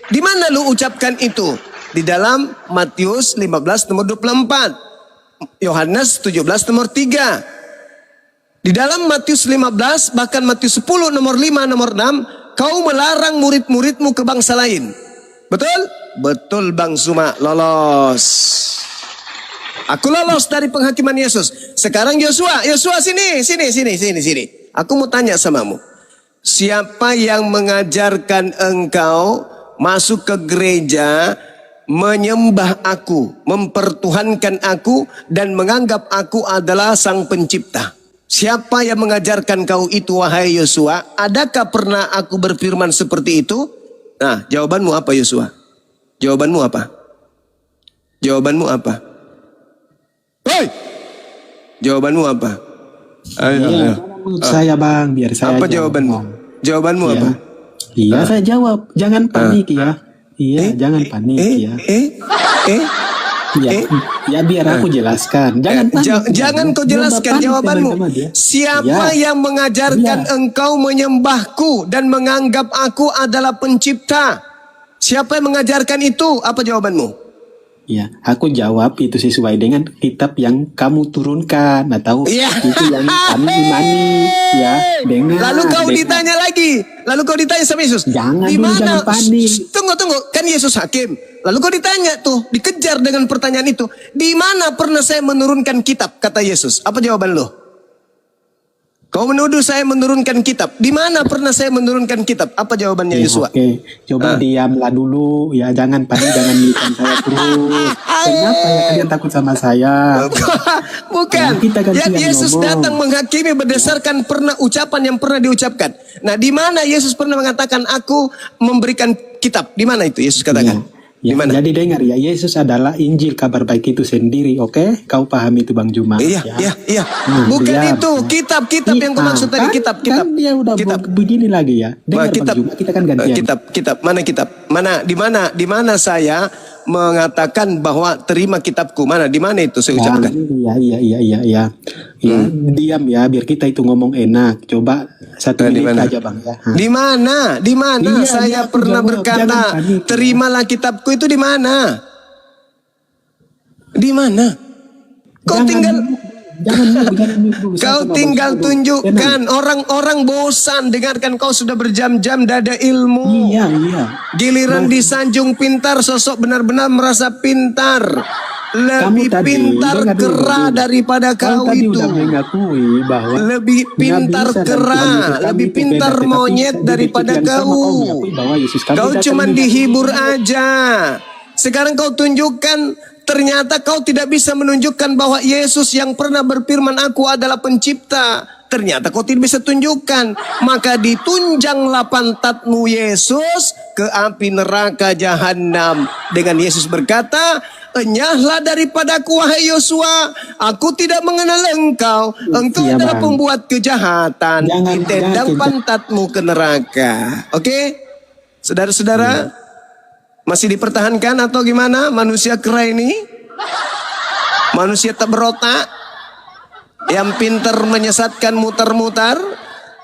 Di mana lu ucapkan itu? Di dalam Matius 15 nomor 24. Yohanes 17 nomor 3. Di dalam Matius 15 bahkan Matius 10 nomor 5 nomor 6, kau melarang murid-muridmu ke bangsa lain. Betul? Betul Bang Suma, lolos. Aku lolos dari penghakiman Yesus. Sekarang Yosua sini. Aku mau tanya samamu. Siapa yang mengajarkan engkau masuk ke gereja, menyembah aku, mempertuhankan aku, dan menganggap aku adalah sang pencipta? Siapa yang mengajarkan kau itu, wahai Yosua? Adakah pernah aku berfirman seperti itu? Nah, jawabanmu apa Yosua? Jawabanmu apa? Jawabanmu apa? Hei! Jawabanmu apa? Ayo. Iya, menurut saya Bang, biar saya Apa jawab. jawabanmu? Jawabanmu Iya. apa? Iya, saya jawab. Jangan panik ya. Iya, jangan panik ya. Ya, ya biar aku jelaskan. Jangan panik. Jangan kau Jangan jelaskan panik, jawabanmu. teman-teman, ya. Siapa Ya. yang mengajarkan Ya. engkau menyembahku dan menganggap aku adalah pencipta? Siapa yang mengajarkan itu? Apa jawabanmu? Ya, aku jawab itu sesuai dengan kitab yang kamu turunkan atau Iya. itu yang kami imani. Ya, dengar. Lalu kau dengar. ditanya lagi. Lalu kau ditanya sama Yesus. Jangan Di dulu, mana? jangan panik. Tunggu. Kan Yesus hakim. Lalu kau ditanya tuh. Dikejar dengan pertanyaan itu. Di mana pernah saya menurunkan kitab? Kata Yesus. Apa jawaban lo? Kau menuduh saya menurunkan kitab. Di mana pernah saya menurunkan kitab? Apa jawabannya Ya, Yosua? Oke, coba diamlah dulu. Ya, jangan panik, jangan milikan saya terus. Kenapa ya kalian takut sama saya? Bukan. Nah, kita gantian Yesus ngomong. datang menghakimi berdasarkan ucapan yang pernah diucapkan. Nah, di mana Yesus pernah mengatakan aku memberikan kitab? Di mana itu Yesus katakan? Ya, Di mana? jadi dengar ya, Yesus adalah Injil kabar baik itu sendiri, oke? Kau pahami itu Bang Juma? Iya. Bukan dia- itu kitab yang kau maksud tadi kitab. Kan dia udah kitab. begini lagi ya. Dengar kitab. Bang Juma, kita kan gantian. Kitab. Mana kitab? Mana di mana saya mengatakan bahwa terima kitabku? Mana di mana itu saya ucapkan? Iya. Ya, diam ya, biar kita itu ngomong enak. Coba 1 Di menit mana? aja Bang ya. Di mana? Di mana Iya, saya iya, aku pernah jawab. berkata, Jangan panik, ya. terimalah kitabku itu di mana? Di mana? Kau tinggal jangan dulu. Saya Kau sama tinggal Bang Sulu. tunjukkan. Orang-orang bosan dengarkan kau sudah berjam-jam dada ilmu. Iya, iya. Giliran disanjung pintar, sosok benar-benar merasa pintar. Lebih Kamu tadi, pintar dengar dulu, kera dulu. daripada Kau kau tadi itu. udah mengakui bahwa Lebih pintar Nabi Isa dan kera, Tuhan Yesus kami lebih itu pintar beda, tetapi monyet di daripada detik yang sama kau. mengakui bahwa Yesus kami Kau datang cuman menjadi- dihibur aja. Sekarang kau tunjukkan, ternyata kau tidak bisa menunjukkan bahwa Yesus yang pernah berfirman aku adalah pencipta. Ternyata kau tidak bisa tunjukkan. Maka ditunjanglah pantatmu Yesus ke api neraka jahanam. Dengan Yesus berkata, enyahlah daripadaku wahai Yosua. Aku tidak mengenal engkau. Engkau Iya, adalah Bang. pembuat kejahatan. Jangan Ditendang kejar. pantatmu ke neraka. Oke? Saudara-saudara, masih dipertahankan atau gimana manusia kera ini? Manusia tak berotak, yang pintar menyesatkan mutar-mutar.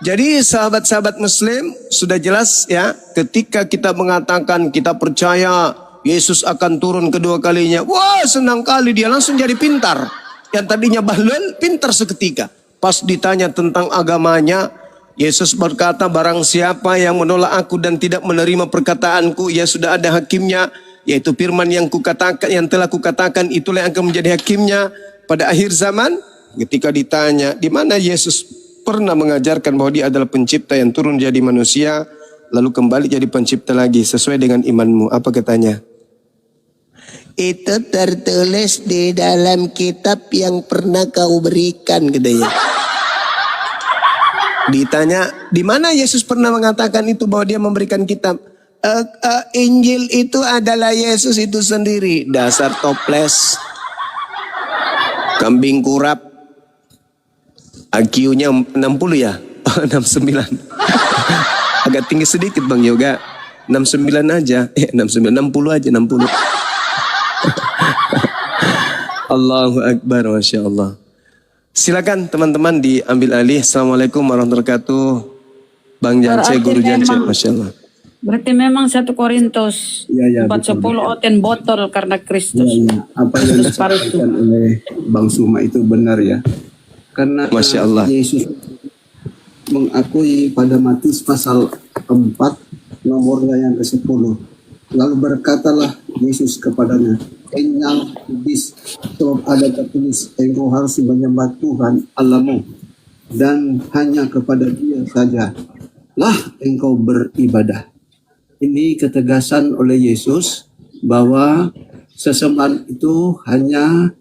Jadi sahabat-sahabat muslim, sudah jelas ya, ketika kita mengatakan kita percaya Yesus akan turun kedua kalinya, wah senang kali dia langsung jadi pintar. Yang tadinya bahlul, pintar seketika. Pas ditanya tentang agamanya, Yesus berkata, barang siapa yang menolak aku dan tidak menerima perkataanku, ya sudah ada hakimnya, yaitu firman yang kukatakan, yang telah kukatakan, itulah yang akan menjadi hakimnya pada akhir zaman. Ketika ditanya, di mana Yesus pernah mengajarkan bahwa dia adalah pencipta yang turun jadi manusia, lalu kembali jadi pencipta lagi sesuai dengan imanmu, apa katanya? Itu tertulis di dalam kitab yang pernah kau berikan, katanya. Ditanya, di mana Yesus pernah mengatakan itu bahwa dia memberikan kitab? Injil itu adalah Yesus itu sendiri. Dasar toples, kambing kurap. IQ-nya 60 ya? 69. Agak tinggi sedikit Bang Yoga. 69 aja. 69, 60 aja, 60. Allahu Akbar, Masya Allah. Silakan teman-teman diambil alih. Assalamualaikum warahmatullahi wabarakatuh. Bang Jance, Berarti Guru Jance, memang- Masya Allah. Berarti memang 1 Korintus Ya, 4:10 oten botol karena Kristus. Ya, apa yang Kristus palsu. disampaikan oleh Bang Suma itu benar ya. Karena Masya Allah. Yesus mengakui pada Matius pasal 4 nomornya yang ke-10. Lalu berkatalah Yesus kepadanya, "Enyal iblis, sebab ada tertulis, engkau harus menyembah Tuhan Allahmu dan hanya kepada Dia saja lah engkau beribadah." Ini ketegasan oleh Yesus bahwa sesembahan itu hanya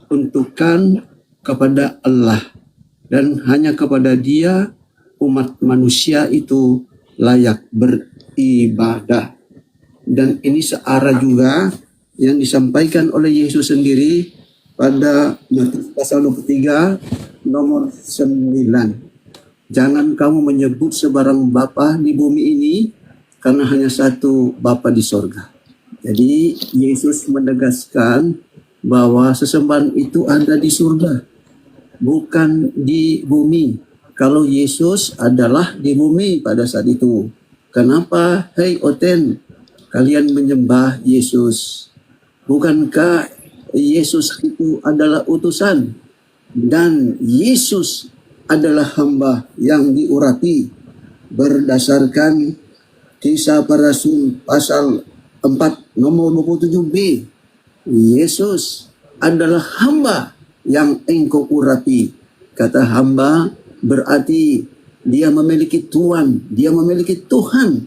diuntukkan kepada Allah dan hanya kepada Dia umat manusia itu layak beribadah. Dan ini searah juga yang disampaikan oleh Yesus sendiri pada Matius pasal 23 nomor 9. Jangan kamu menyebut sebarang bapa di bumi ini, karena hanya satu Bapa di sorga. Jadi Yesus menegaskan bahwa sesembahan itu ada di surga, bukan di bumi. Kalau Yesus adalah di bumi pada saat itu, kenapa, hei Oten, kalian menyembah Yesus? Bukankah Yesus itu adalah utusan? Dan Yesus adalah hamba yang diurapi berdasarkan Kisah Para Rasul pasal 4 nomor 27b. Yesus adalah hamba yang engkau urapi. Kata hamba berarti dia memiliki Tuhan, dia memiliki Tuhan.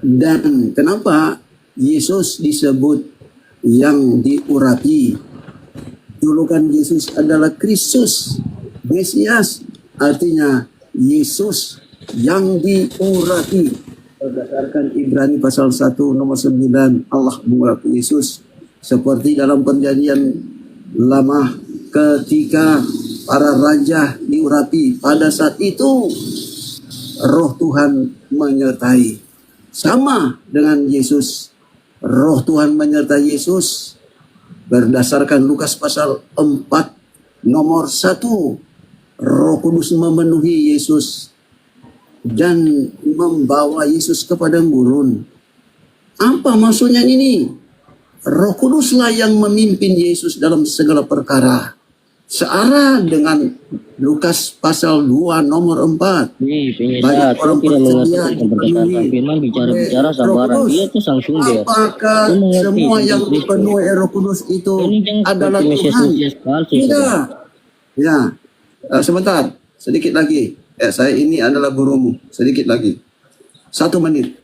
Dan kenapa Yesus disebut yang diurapi? Julukan Yesus adalah Kristus, Mesias. Artinya Yesus yang diurapi. Berdasarkan Ibrani pasal 1 nomor 9, Allah mengurapi Yesus. Seperti dalam perjanjian lama ketika para raja diurapi, pada saat itu roh Tuhan menyertai. Sama dengan Yesus, roh Tuhan menyertai Yesus. Berdasarkan Lukas pasal 4 Nomor satu, Roh Kudus memenuhi Yesus dan membawa Yesus ke padang gurun. Apa maksudnya ini? Roh Kuduslah yang memimpin Yesus dalam segala perkara. Searah dengan Lukas pasal 2 nomor 4. Penyesat, kau tidak mengerti tentang perkataan firman, bicara-bicara sabaran. Dia itu sang sumber. Apakah Kau mengerti semua yang tentang Kristus. dipenuhi Roh Kudus itu Ini jangan adalah seperti Tuhan? Mesias palsu. Tidak. Ya, sebentar, sedikit lagi. Saya ini adalah gurumu. Sedikit lagi. 1 menit.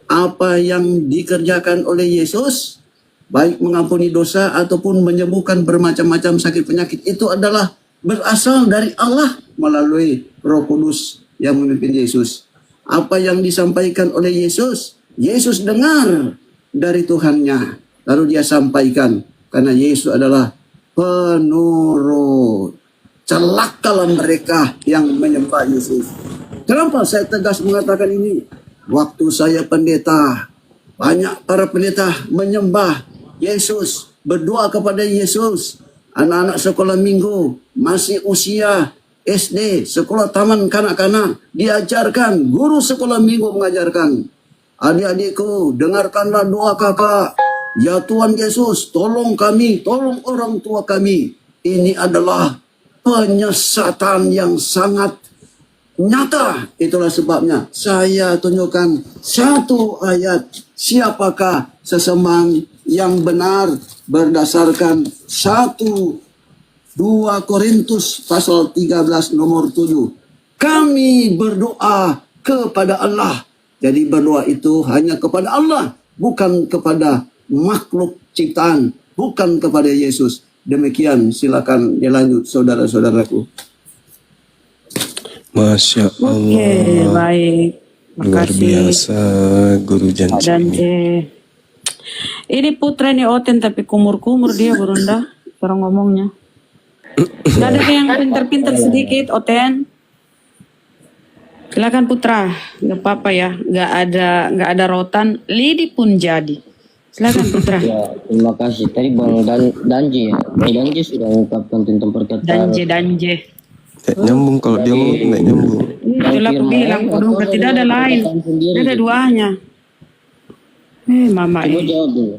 Apa yang dikerjakan oleh Yesus, baik mengampuni dosa ataupun menyembuhkan bermacam-macam sakit penyakit, itu adalah berasal dari Allah melalui Roh Kudus yang memimpin Yesus. Apa yang disampaikan oleh Yesus, Yesus dengar dari Tuhannya, lalu dia sampaikan, karena Yesus adalah penurut. Celakalah mereka yang menyembah Yesus. Kenapa saya tegas mengatakan ini? Waktu saya pendeta, banyak para pendeta menyembah Yesus, berdoa kepada Yesus. Anak-anak sekolah minggu, masih usia SD, sekolah taman kanak-kanak, diajarkan, guru sekolah minggu mengajarkan. Adik-adikku, dengarkanlah doa kakak. Ya Tuhan Yesus, tolong kami, tolong orang tua kami. Ini adalah penyesatan yang sangat nyata. Itulah sebabnya saya tunjukkan satu ayat. Siapakah sesembahan yang benar berdasarkan 2 Korintus pasal 13 nomor 7. Kami berdoa kepada Allah. Jadi berdoa itu hanya kepada Allah, bukan kepada makhluk ciptaan, bukan kepada Yesus. Demikian, silakan dilanjut saudara-saudaraku. Masya Oke, Allah. baik. Luar Makasih. biasa guru Pak janji. Dante. Ini putra ini Oten tapi kumur-kumur dia Burunda. Cara ngomongnya. Gak ada yang pintar-pintar sedikit Oten. Silakan putra. Gak apa-apa ya. Gak ada rotan. Lidi pun jadi. Silakan putra. Ya, terima kasih. Tadi Bang Danje ya. Bang Danje sudah mengungkapkan tentang perkataan. Danje. Tidak nyambung kalau dia ngomong tidak nyambung. Itulah aku bilang. Kudu tidak ada lain. Tidak ada duanya. Mama Coba ini. jawab dulu.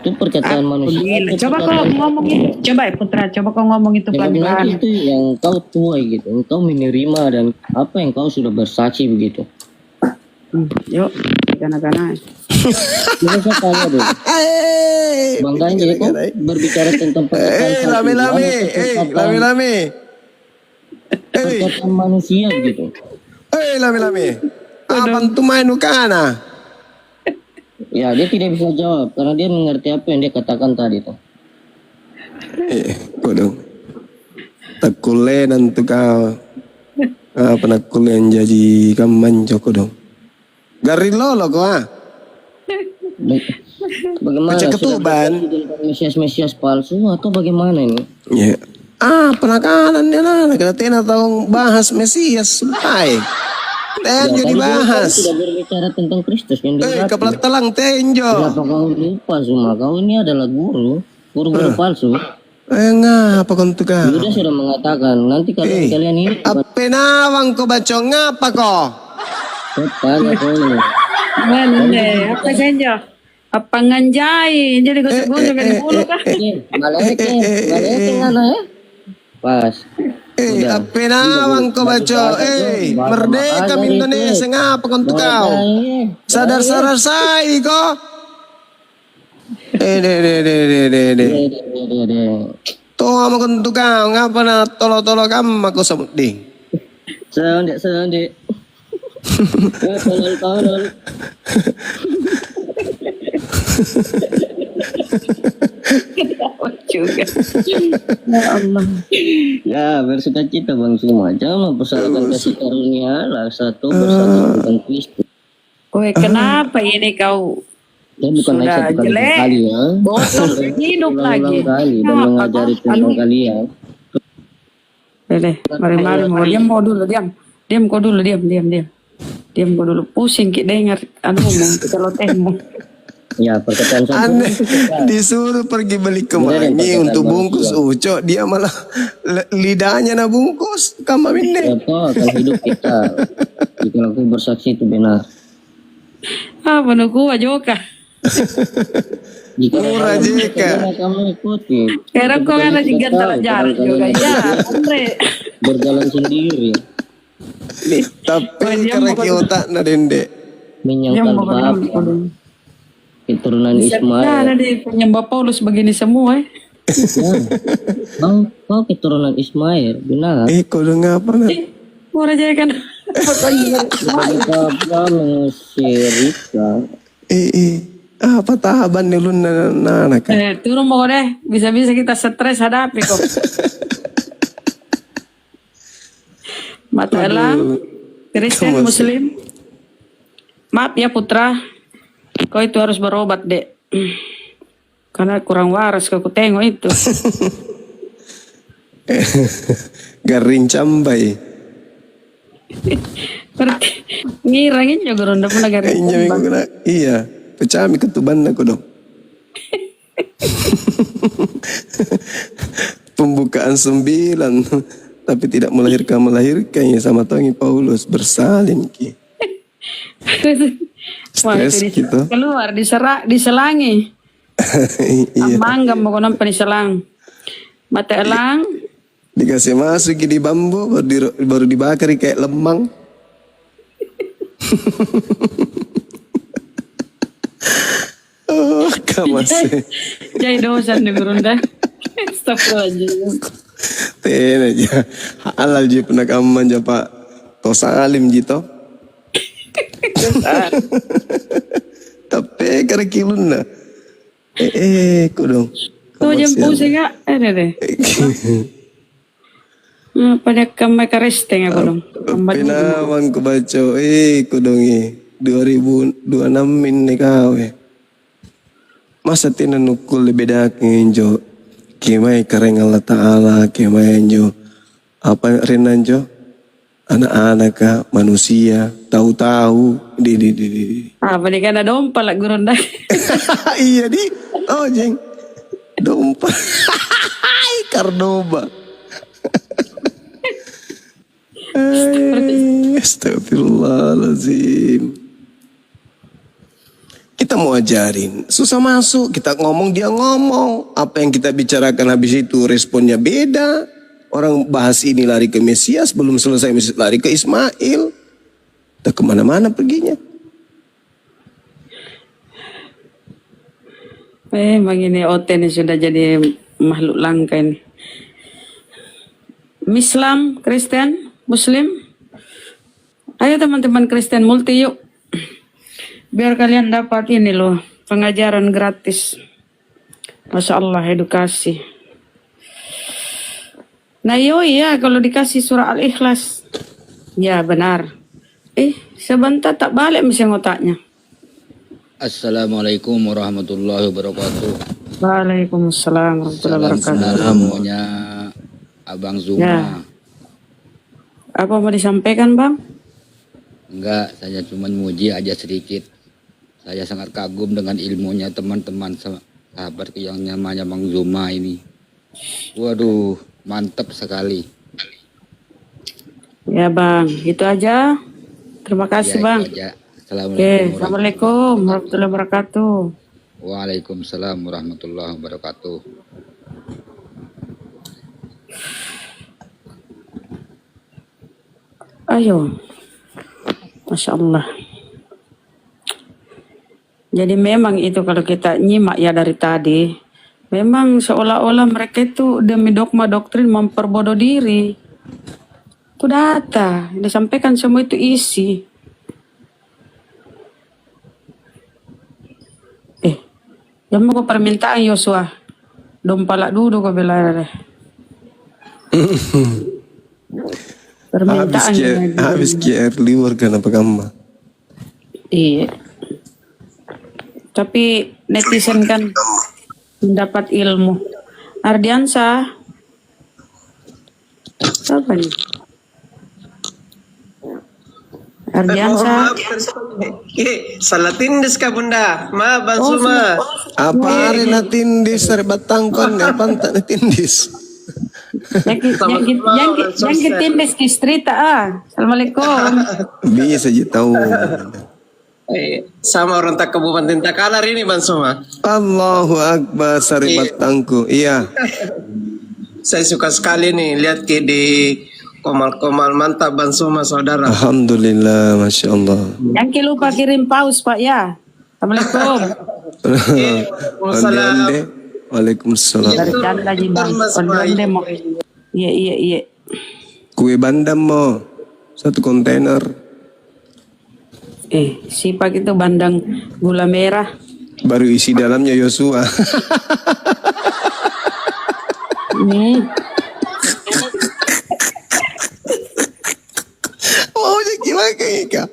Itu perkataan manusia. Gila. atau Coba kau perkataan- ngomong itu. Coba ya putra. Coba kau ngomong itu Jangan bilang pelan-pelan. itu yang kau tuai gitu. Engkau menerima dan apa yang kau sudah bersaksi begitu. Yuk. Gana-gana. Jadi saya tanya dulu. Bang Danje kok berbicara tentang perkataan satu, Lame-lame, perkataan- lame-lame. perkataan manusia gitu. Lame-lame. Apa tu main kana? Ya dia tidak bisa jawab karena dia mengerti apa yang dia katakan tadi tuh. Kodong. Takule nanti kau. Apa nak kulen jadi kaman joko dong. Garilo lo kau ah. Bagaimana? Baca Sudah ketuban. bersaksi tentang Mesias palsu atau bagaimana ini? Ya. Penekanan dia lah. Kena tena tahu bahas Mesias. Hai. Ten jadi Tadi dia bahas. tidak berbicara tentang Kristus yang diurapi. Kepala telang tenjo. Kenapa kau lupa semua? Kau ini adalah guru palsu. Ngapa kau tu kau? Yuda sudah mengatakan nanti kalian ini Apa nawang kau baca ngapa kau? tanya kau ini. Mande, apa saja? Apa nganjai? Jadi kau sebut dengan bulu kah? Maleke ngana ya? Pas. Apa nawang kau baca? Merdeka Indonesia ngapa kau tu kau? Sadar-sadar saya kau. De. Toh ama kau tu kau ngapa na tolo-tolo kamu aku sebut ding. Sende. Tolol. Juga. Ya Allah. Ya bersuka cita bang semua. Jangan mempersalahkan kasih karunia lah satu bersatu dengan Kristus. Woi, kenapa ini kau Dia bukan Sudah hanya satu kali jelek. kali ya. bosan hidup lagi? Berulang kali dan Kenapa mengajari kau? tentang kalian. Deh, mari mau diam mau dulu diam kau dulu diam kau dulu pusing kita dengar mau celotehmu. Ya, perkataan santunan Aneh, itu kita. disuruh pergi beli Beneran kemangi perkataan untuk bungkus manusia. ucok, dia malah lidahnya na bungkus. Kama minde. Apa kalau hidup kita, jika aku bersaksi itu benar. Menunggu Joka. Jika Murah ada jika. benar, kamu ikuti. Sekarang kok ada Kita tiga tahu jarak kalau juga. kalian Ya, berdua Andre. berjalan sendiri, Tapi dia karena mau- otak na dende. Yang menyangkal mau Bapa, keturunan ada Ismail. di penyembah Paulus begini semua. Ya, kau keturunan Ismail, benar. Kau dengar apa na? Mau aja kan. Sebagai Bapa mengusir Rika, Apa tahaban ni lu na kan? Turun mau deh. Bisa-bisa kita stres hadapi kok. Mata elang, Kristen, Kamu Muslim. Maaf ya putra, kau itu harus berobat dek. Karena kurang waras kau tengok itu. Garing cambai. Ngirangin juga ronda pun agak Kayaknya minggu kena. Iya, pecah mi ketuban aku dong. Pembukaan 9 tapi tidak melahirkan ya sama Tongi Paulus bersalin ki. Wah, Stres itu gitu. keluar diselangi. Iya. Mangga mau nampak diselang. Mata elang, Dikasih masuk di bambu baru dibakar kayak lemang. Oh, kamase. jadi dosan di ronda. Astagfirullahaladzim. Ten aja. Halal je penakaman je Pak. To salim jito. Tapi kare kilun na. Ku dong. Tuh jam pusing kak, deh. Pada kamai karesteng aku dong. Pinawang ko baca. Ku dong 2026 ini kau Masa tinanukul bedakin jo. Kimai kareng Allah Ta'ala. Kimai jo. Apa renan jo? Anak-anak kah, manusia, tahu-tahu, di. Apa nih kan ada dompa lah ronda. Iya di, oh jeng, dompet, Kardoba. Astagfirullahaladzim. Kita mau ajarin, susah masuk, kita ngomong dia ngomong, apa yang kita bicarakan habis itu responnya beda. Orang bahas ini lari ke Mesias, belum selesai Mesias lari ke Ismail. Udah kemana-mana perginya. Begini Oten sudah jadi makhluk langka ini. Islam, Kristen, Muslim. Ayo teman-teman Kristen multi yuk. Biar kalian dapat ini loh, pengajaran gratis. Masya Allah, edukasi. Nah iya kalau dikasih surah Al-Ikhlas. Ya benar. Sebentar tak balik mesin otaknya. Assalamualaikum warahmatullahi wabarakatuh. Waalaikumsalam warahmatullahi wabarakatuh. Semuanya Abang Zuma. Ya. Apa mau disampaikan Bang? Enggak, saya cuma muji aja sedikit. Saya sangat kagum dengan ilmunya teman-teman sahabat yang namanya Bang Zuma ini. Waduh, mantap sekali. Ya Bang, itu aja. Terima kasih Ya, Bang. itu aja. Oke, Assalamualaikum warahmatullahi wabarakatuh. Waalaikumsalam warahmatullahi wabarakatuh. Ayo. Masya Allah. Jadi memang itu kalau kita nyimak ya dari tadi, memang seolah-olah mereka itu demi dogma doktrin memperbodoh diri. Itu data, disampaikan semua itu isi. Yang mau permintaan Yosua, dompalak dulu kau bela. Permintaan. Habis QR liur kan apa kamu? Iya. Tapi netizen kan mendapat ilmu. Ardiansa. Apa nih? Ardiansa. Salah tindis ka bunda. Ma Bansuma. Apa hari na tindis dari batangkon ya pantat na tindis. Yang ketimbes ke strita Assalamualaikum. Bisa aja tahu. Sama orang tak Kabupaten Takalar ini Bansuma. Allahu Akbar sari batangku. Iya. Saya suka sekali nih lihat di komal-komal mantap Bansuma saudara. Alhamdulillah, masya Allah. Yang lupa kirim paus Pak ya. Assalamualaikum. Waalaikumsalam. Waalaikumsalam. Dari Canda Jibang. Onde mo. Iya. Kue bandam mo 1 kontainer. Sipak itu bandang gula merah. Baru isi dalamnya Yosua. Mau jadi lagi Ika.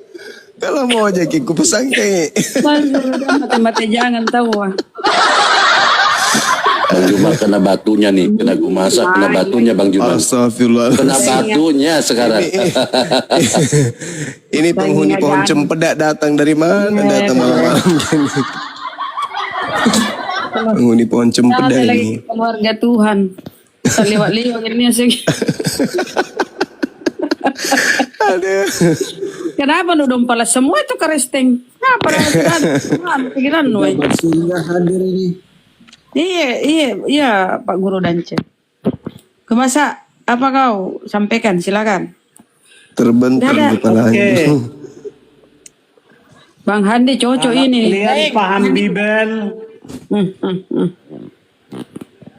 Kalau mau jadi ku pesan kayak. Mati-mati jangan tahu. Bang Juma kena batunya nih, kena gue masak, kena batunya Bang Juma. Astagfirullah. Kena batunya sekarang. Ini penghuni pohon cempedak datang dari mana? Datang malam-malam gini. Penghuni pohon cempedak Ada ini. lagi keluarga Tuhan. Terliwat-liwat ini sih. Aduh. Kenapa nu dompala semua itu keresteng? Kenapa Tuhan pikiran nu? Sehingga hadir ini. Iya Pak Guru Dance. Kemasa apa kau sampaikan silakan. Terbentur kepalanya. Bang Handi cocok ini. Kalian paham Bibel?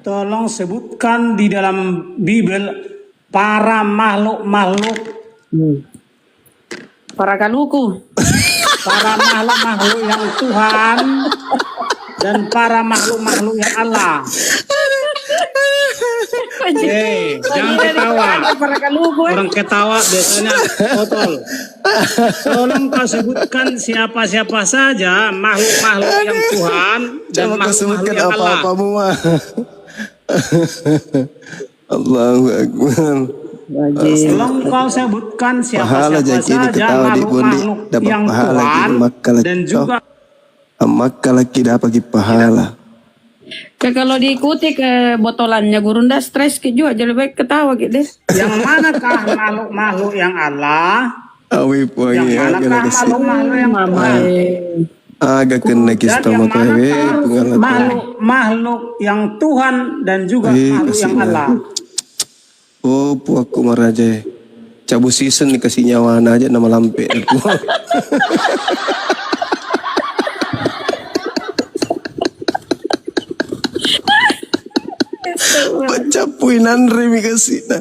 Tolong sebutkan di dalam Bibel para makhluk-makhluk, Para kaluku. para makhluk-makhluk yang Tuhan dan para makhluk-makhluk yang Allah. Jangan ketawa. Para kaluku. Orang ketawa biasanya kotor. Tolong kau sebutkan siapa-siapa saja makhluk-makhluk yang Tuhan dan Coba kau sebutkan makhluk-makhluk yang Allah. apa-apamu mah. Allahu Akbar. Tolong kau sebutkan Pahala siapa-siapa jadi ini saja ketawa di bondi makhluk-makhluk dapat yang pahala Tuhan gitu maka lagi dan juga maka lagi dapat pahala. Kalau diikuti ke botolannya Gurunda stres juga jadi baik ketawa gitu deh. yang manakah makhluk-makhluk yang Allah, Awi poin yang ya manakah makhluk-makhluk yang Tuhan, agak kena dan kita yang mau tahu manakah makhluk yang Tuhan dan juga makhluk yang Allah. Oh puaku maraja. Cabut season dikasih nyawa aja nama lampe aku. Bacapuin Andre mi kasih na.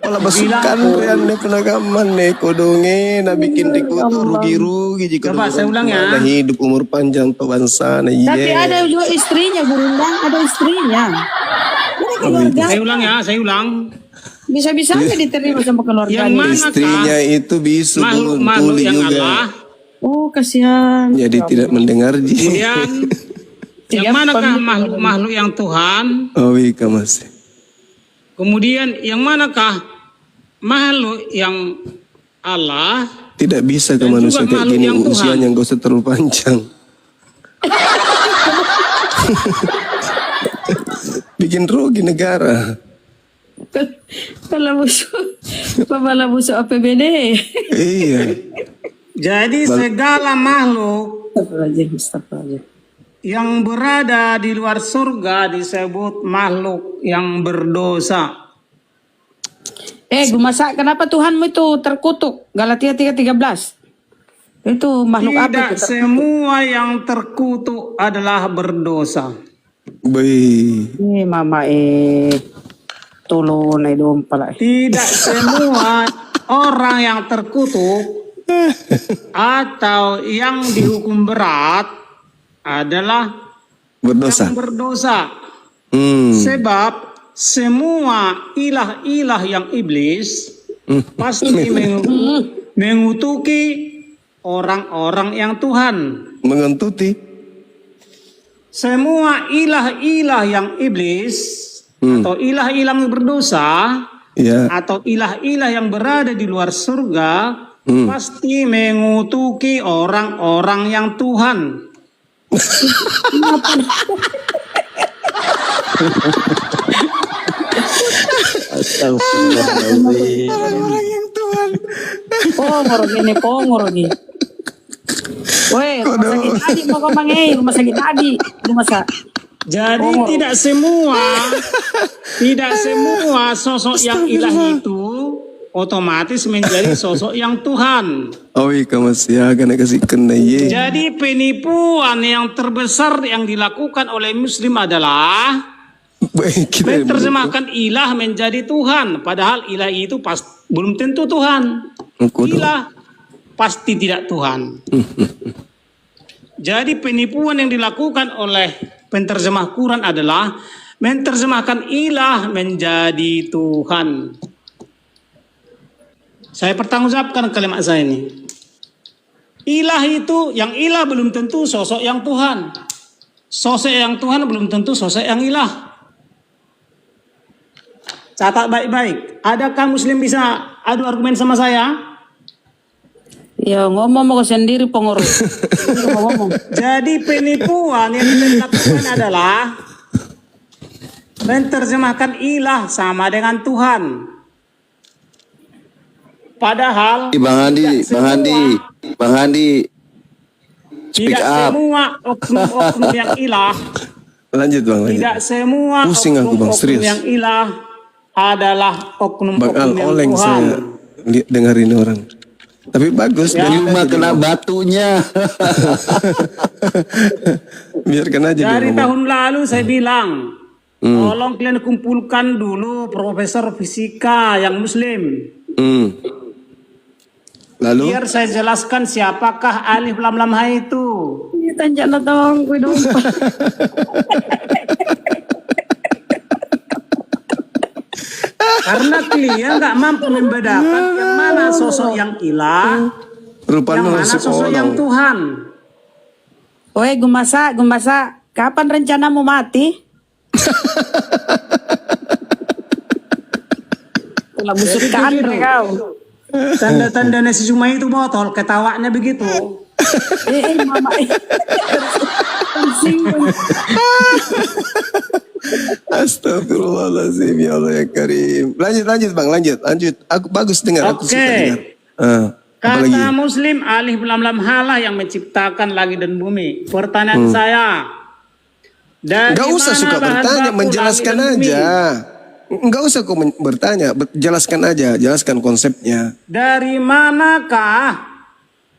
Pala basukan yang ne penagaman ne kodonge na bikin dikutu rugi-rugi jika Coba saya ulang ya. na hidup umur panjang to bangsa na Tapi ada juga istrinya Gurunda, ada istrinya. Ini keluarga. Saya ulang. Bisa-bisa aja diterima sama keluarganya. Yang mana istrinya itu bisu turun makhluk-makhluk tuli yang juga. Allah, Oh kasihan. Jadi tidak mendengar ji. kemudian yang manakah makhluk-makhluk yang Tuhan, Oh iya mas. kemudian yang manakah makhluk yang Allah, Tidak bisa ke Dan manusia juga kayak makhluk gini yang Tuhan. usianya gak usah terlalu panjang. Bikin rugi negara. Kepala musuh APBD. Iya. jadi segala makhluk Astagfirullahaladzim. yang berada di luar surga disebut makhluk yang berdosa. Gumasa, kenapa Tuhanmu itu terkutuk? Galatia 3:13. Itu makhluk apa Tidak itu? semua yang terkutuk adalah berdosa. Baik. Mama tolong dong pala. Tidak semua orang yang terkutuk atau yang dihukum berat adalah Berdosa. yang berdosa. Hmm. Sebab semua ilah-ilah yang iblis pasti mengutuki orang-orang yang Tuhan. Mengentuti. Semua ilah-ilah yang iblis atau ilah-ilah yang berdosa Ya. atau ilah-ilah yang berada di luar surga pasti mengutuki orang-orang yang Tuhan. Orang-orang yang Tuhan. Pongor gini. Woi, rumah sakit tadi mau kau mangai, rumah sakit tadi, rumah sakit. Jadi tidak semua sosok yang ilahi itu otomatis menjadi sosok yang Tuhan. Oh iya masih akan kasih kena ye. Jadi penipuan yang terbesar yang dilakukan oleh Muslim adalah menerjemahkan ilah menjadi Tuhan. Padahal ilah itu belum tentu Tuhan. Ilah pasti tidak Tuhan. Jadi penipuan yang dilakukan oleh penterjemah Quran adalah menerjemahkan ilah menjadi Tuhan. Saya pertanggungjawabkan kalimat saya ini. Ilah itu, yang ilah belum tentu sosok yang Tuhan. Sosok yang Tuhan belum tentu sosok yang ilah. Catat baik-baik. Adakah Muslim bisa adu argumen sama saya? Ya ngomong mau sendiri pengurus. Jadi penipuan yang dilakukan adalah menerjemahkan ilah sama dengan Tuhan. Padahal Bang Handi, speak tidak up. semua oknum-oknum yang ilah. Lanjut Bang, lanjut. Tidak semua Pusing aku, Bang, oknum-oknum serius. yang ilah adalah Bang oknum-oknum Al yang oleng Tuhan. saya dengerin orang. Tapi bagus. Ya. Cuma kena batunya. Biarkan aja dia Dari ngomong. tahun lalu saya bilang, tolong kalian kumpulkan dulu profesor fisika yang Muslim. Lalu Biar saya jelaskan siapakah alif lam lam ha itu. Ini tanjak tawang gue dong. Karena kalian nggak mampu membedakan yang mana sosok yang ilah, rupanya yang mana masih sosok yang Tuhan. Woi, Gumasa, kapan rencanamu mati? Kalau busuk kandre kau. Tanda-tanda nasi Jumai itu botol, ketawanya begitu. Mama. Astagfirullahaladzim, ya Allah ya Karim. Lanjut Bang, lanjut. Aku bagus dengar, aku suka dengar. Apalagi? Kata Muslim alif lam lam halah yang menciptakan langit dan bumi. Pertanyaan saya, dari Gak usah mana suka bahan bertanya, baku menjelaskan langit dan bumi? aja. Enggak usah kau bertanya, jelaskan aja, jelaskan konsepnya. Dari manakah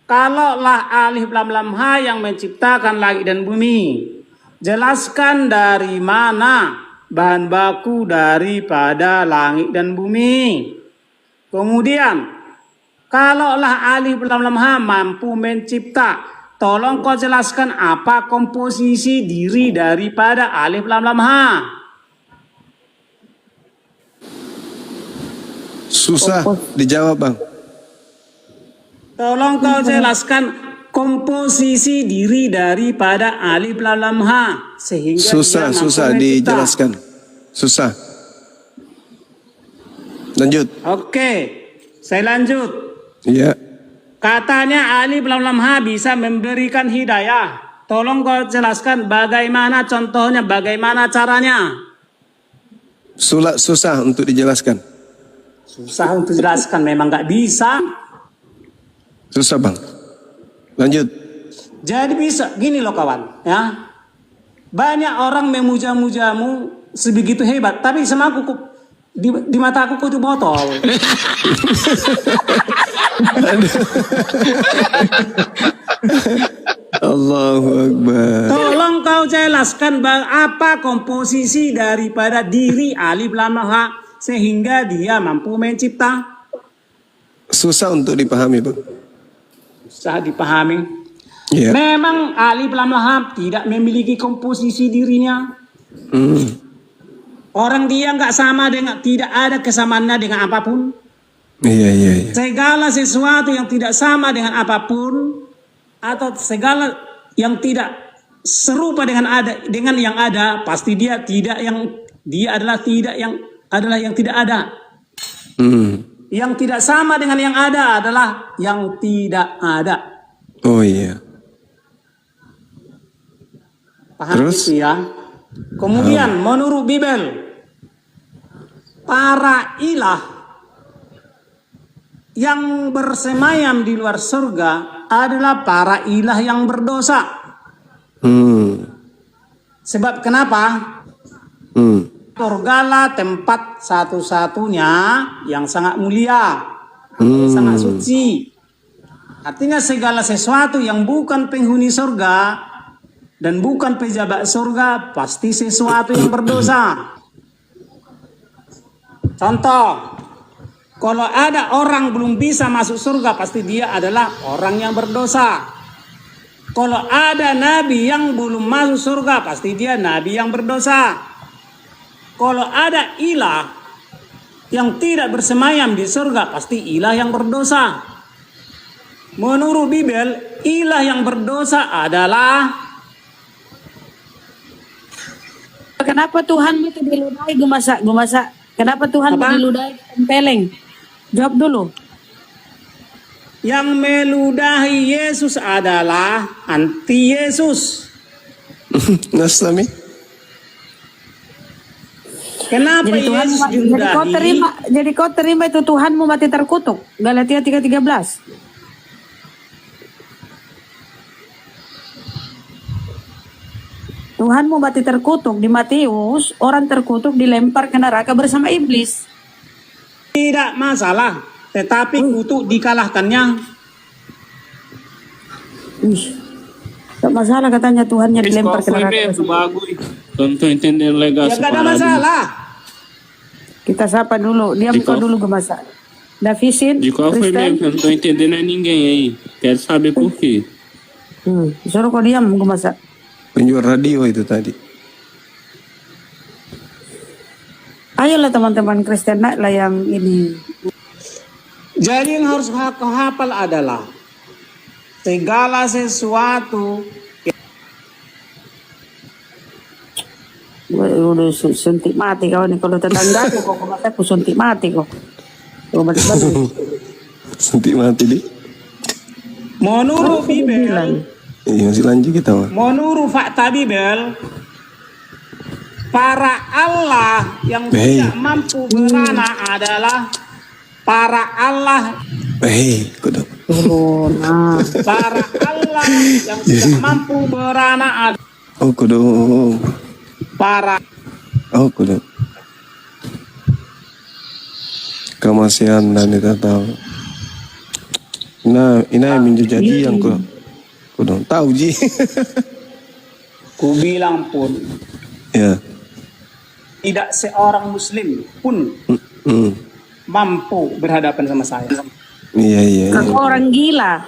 kalaulah alif lam lam ha yang menciptakan langit dan bumi? Jelaskan dari mana bahan baku daripada langit dan bumi. Kemudian, kalaulah alif lam lam ha mampu mencipta, tolong kau jelaskan apa komposisi diri daripada alif lam lam ha. Susah dijawab Bang. Tolong kau jelaskan komposisi diri daripada alif lam lam ha sehingga Susah dia mampu mencipta. dijelaskan. Susah. Lanjut. Oke, saya lanjut. Iya. Katanya alif lam lam ha bisa memberikan hidayah. Tolong kau jelaskan bagaimana contohnya, bagaimana caranya. Susah untuk dijelaskan. Susah untuk jelaskan, memang nggak bisa. Susah Bang. Lanjut. Jadi bisa, gini loh kawan, ya. Banyak orang memuja-mujamu sebegitu hebat, tapi sama aku di mata aku kok itu botol. Allahu Akbar. Tolong kau jelaskan apa komposisi daripada diri alif lam lam ha sehingga dia mampu mencipta. Susah untuk dipahami Bang. Susah dipahami. Iya. Memang alif lam lam ha tidak memiliki komposisi dirinya. Orang dia nggak sama dengan, tidak ada kesamaannya dengan apapun. Iya. Segala sesuatu yang tidak sama dengan apapun atau segala yang tidak serupa dengan yang ada, pasti dia adalah yang tidak ada. Yang tidak sama dengan yang ada adalah yang tidak ada. Oh iya. Paham Terus? itu ya? Kemudian menurut Bible, para ilah yang bersemayam di luar surga adalah para ilah yang berdosa. Sebab kenapa? Surgalah tempat satu-satunya yang sangat mulia, sangat suci. Artinya segala sesuatu yang bukan penghuni surga dan bukan pejabat surga pasti sesuatu yang berdosa. Contoh, kalau ada orang belum bisa masuk surga pasti dia adalah orang yang berdosa. Kalau ada nabi yang belum masuk surga pasti dia nabi yang berdosa. Kalau ada ilah yang tidak bersemayam di surga pasti ilah yang berdosa. Menurut Bible, ilah yang berdosa adalah Kenapa Tuhan itu diludahi gumasa? Kenapa Tuhan diludahi tempeleng? Jawab dulu. yang meludahi Yesus adalah anti Yesus. Nastami. Kenapa Jadi Tuhan, Yesus jadi kau terima itu Tuhanmu mati terkutuk. Galatia 3:13. Tuhanmu mati terkutuk di Matius, orang terkutuk dilempar ke neraka bersama iblis. Tidak masalah, tetapi kutuk dikalahkannya. Tak masalah katanya Tuhannya dilempar ke neraka. Ya gak ada masalah. Kita sapa dulu, diam kau dulu Gemasa. Davisin, Kristen. Não tô entendendo ninguém aí. Quero saber por quê. Suruh kau diam Gemasa. Penjual radio itu tadi. Ayolah teman-teman Kristen lah yang ini. Jadi yang harus kau hafal adalah segala sesuatu. Udah suntik mati kau nih kalau tetangga aku kok Gemasa aku suntik mati kok. Suntik mati deh. Menurut Bible, Iya masih lanjut kita mah. menurut fakta Bible, para Allah yang tidak mampu beranak adalah para Allah. Kudu. Para Allah yang tidak mampu beranak adalah Oh kudu. para Kudu. Kemasian dan kita tahu. Nah, ini yang menjadi yang kudu tahu ji. ku bilang pun Ya. tidak seorang muslim pun mampu berhadapan sama saya. Iya. Kau orang gila.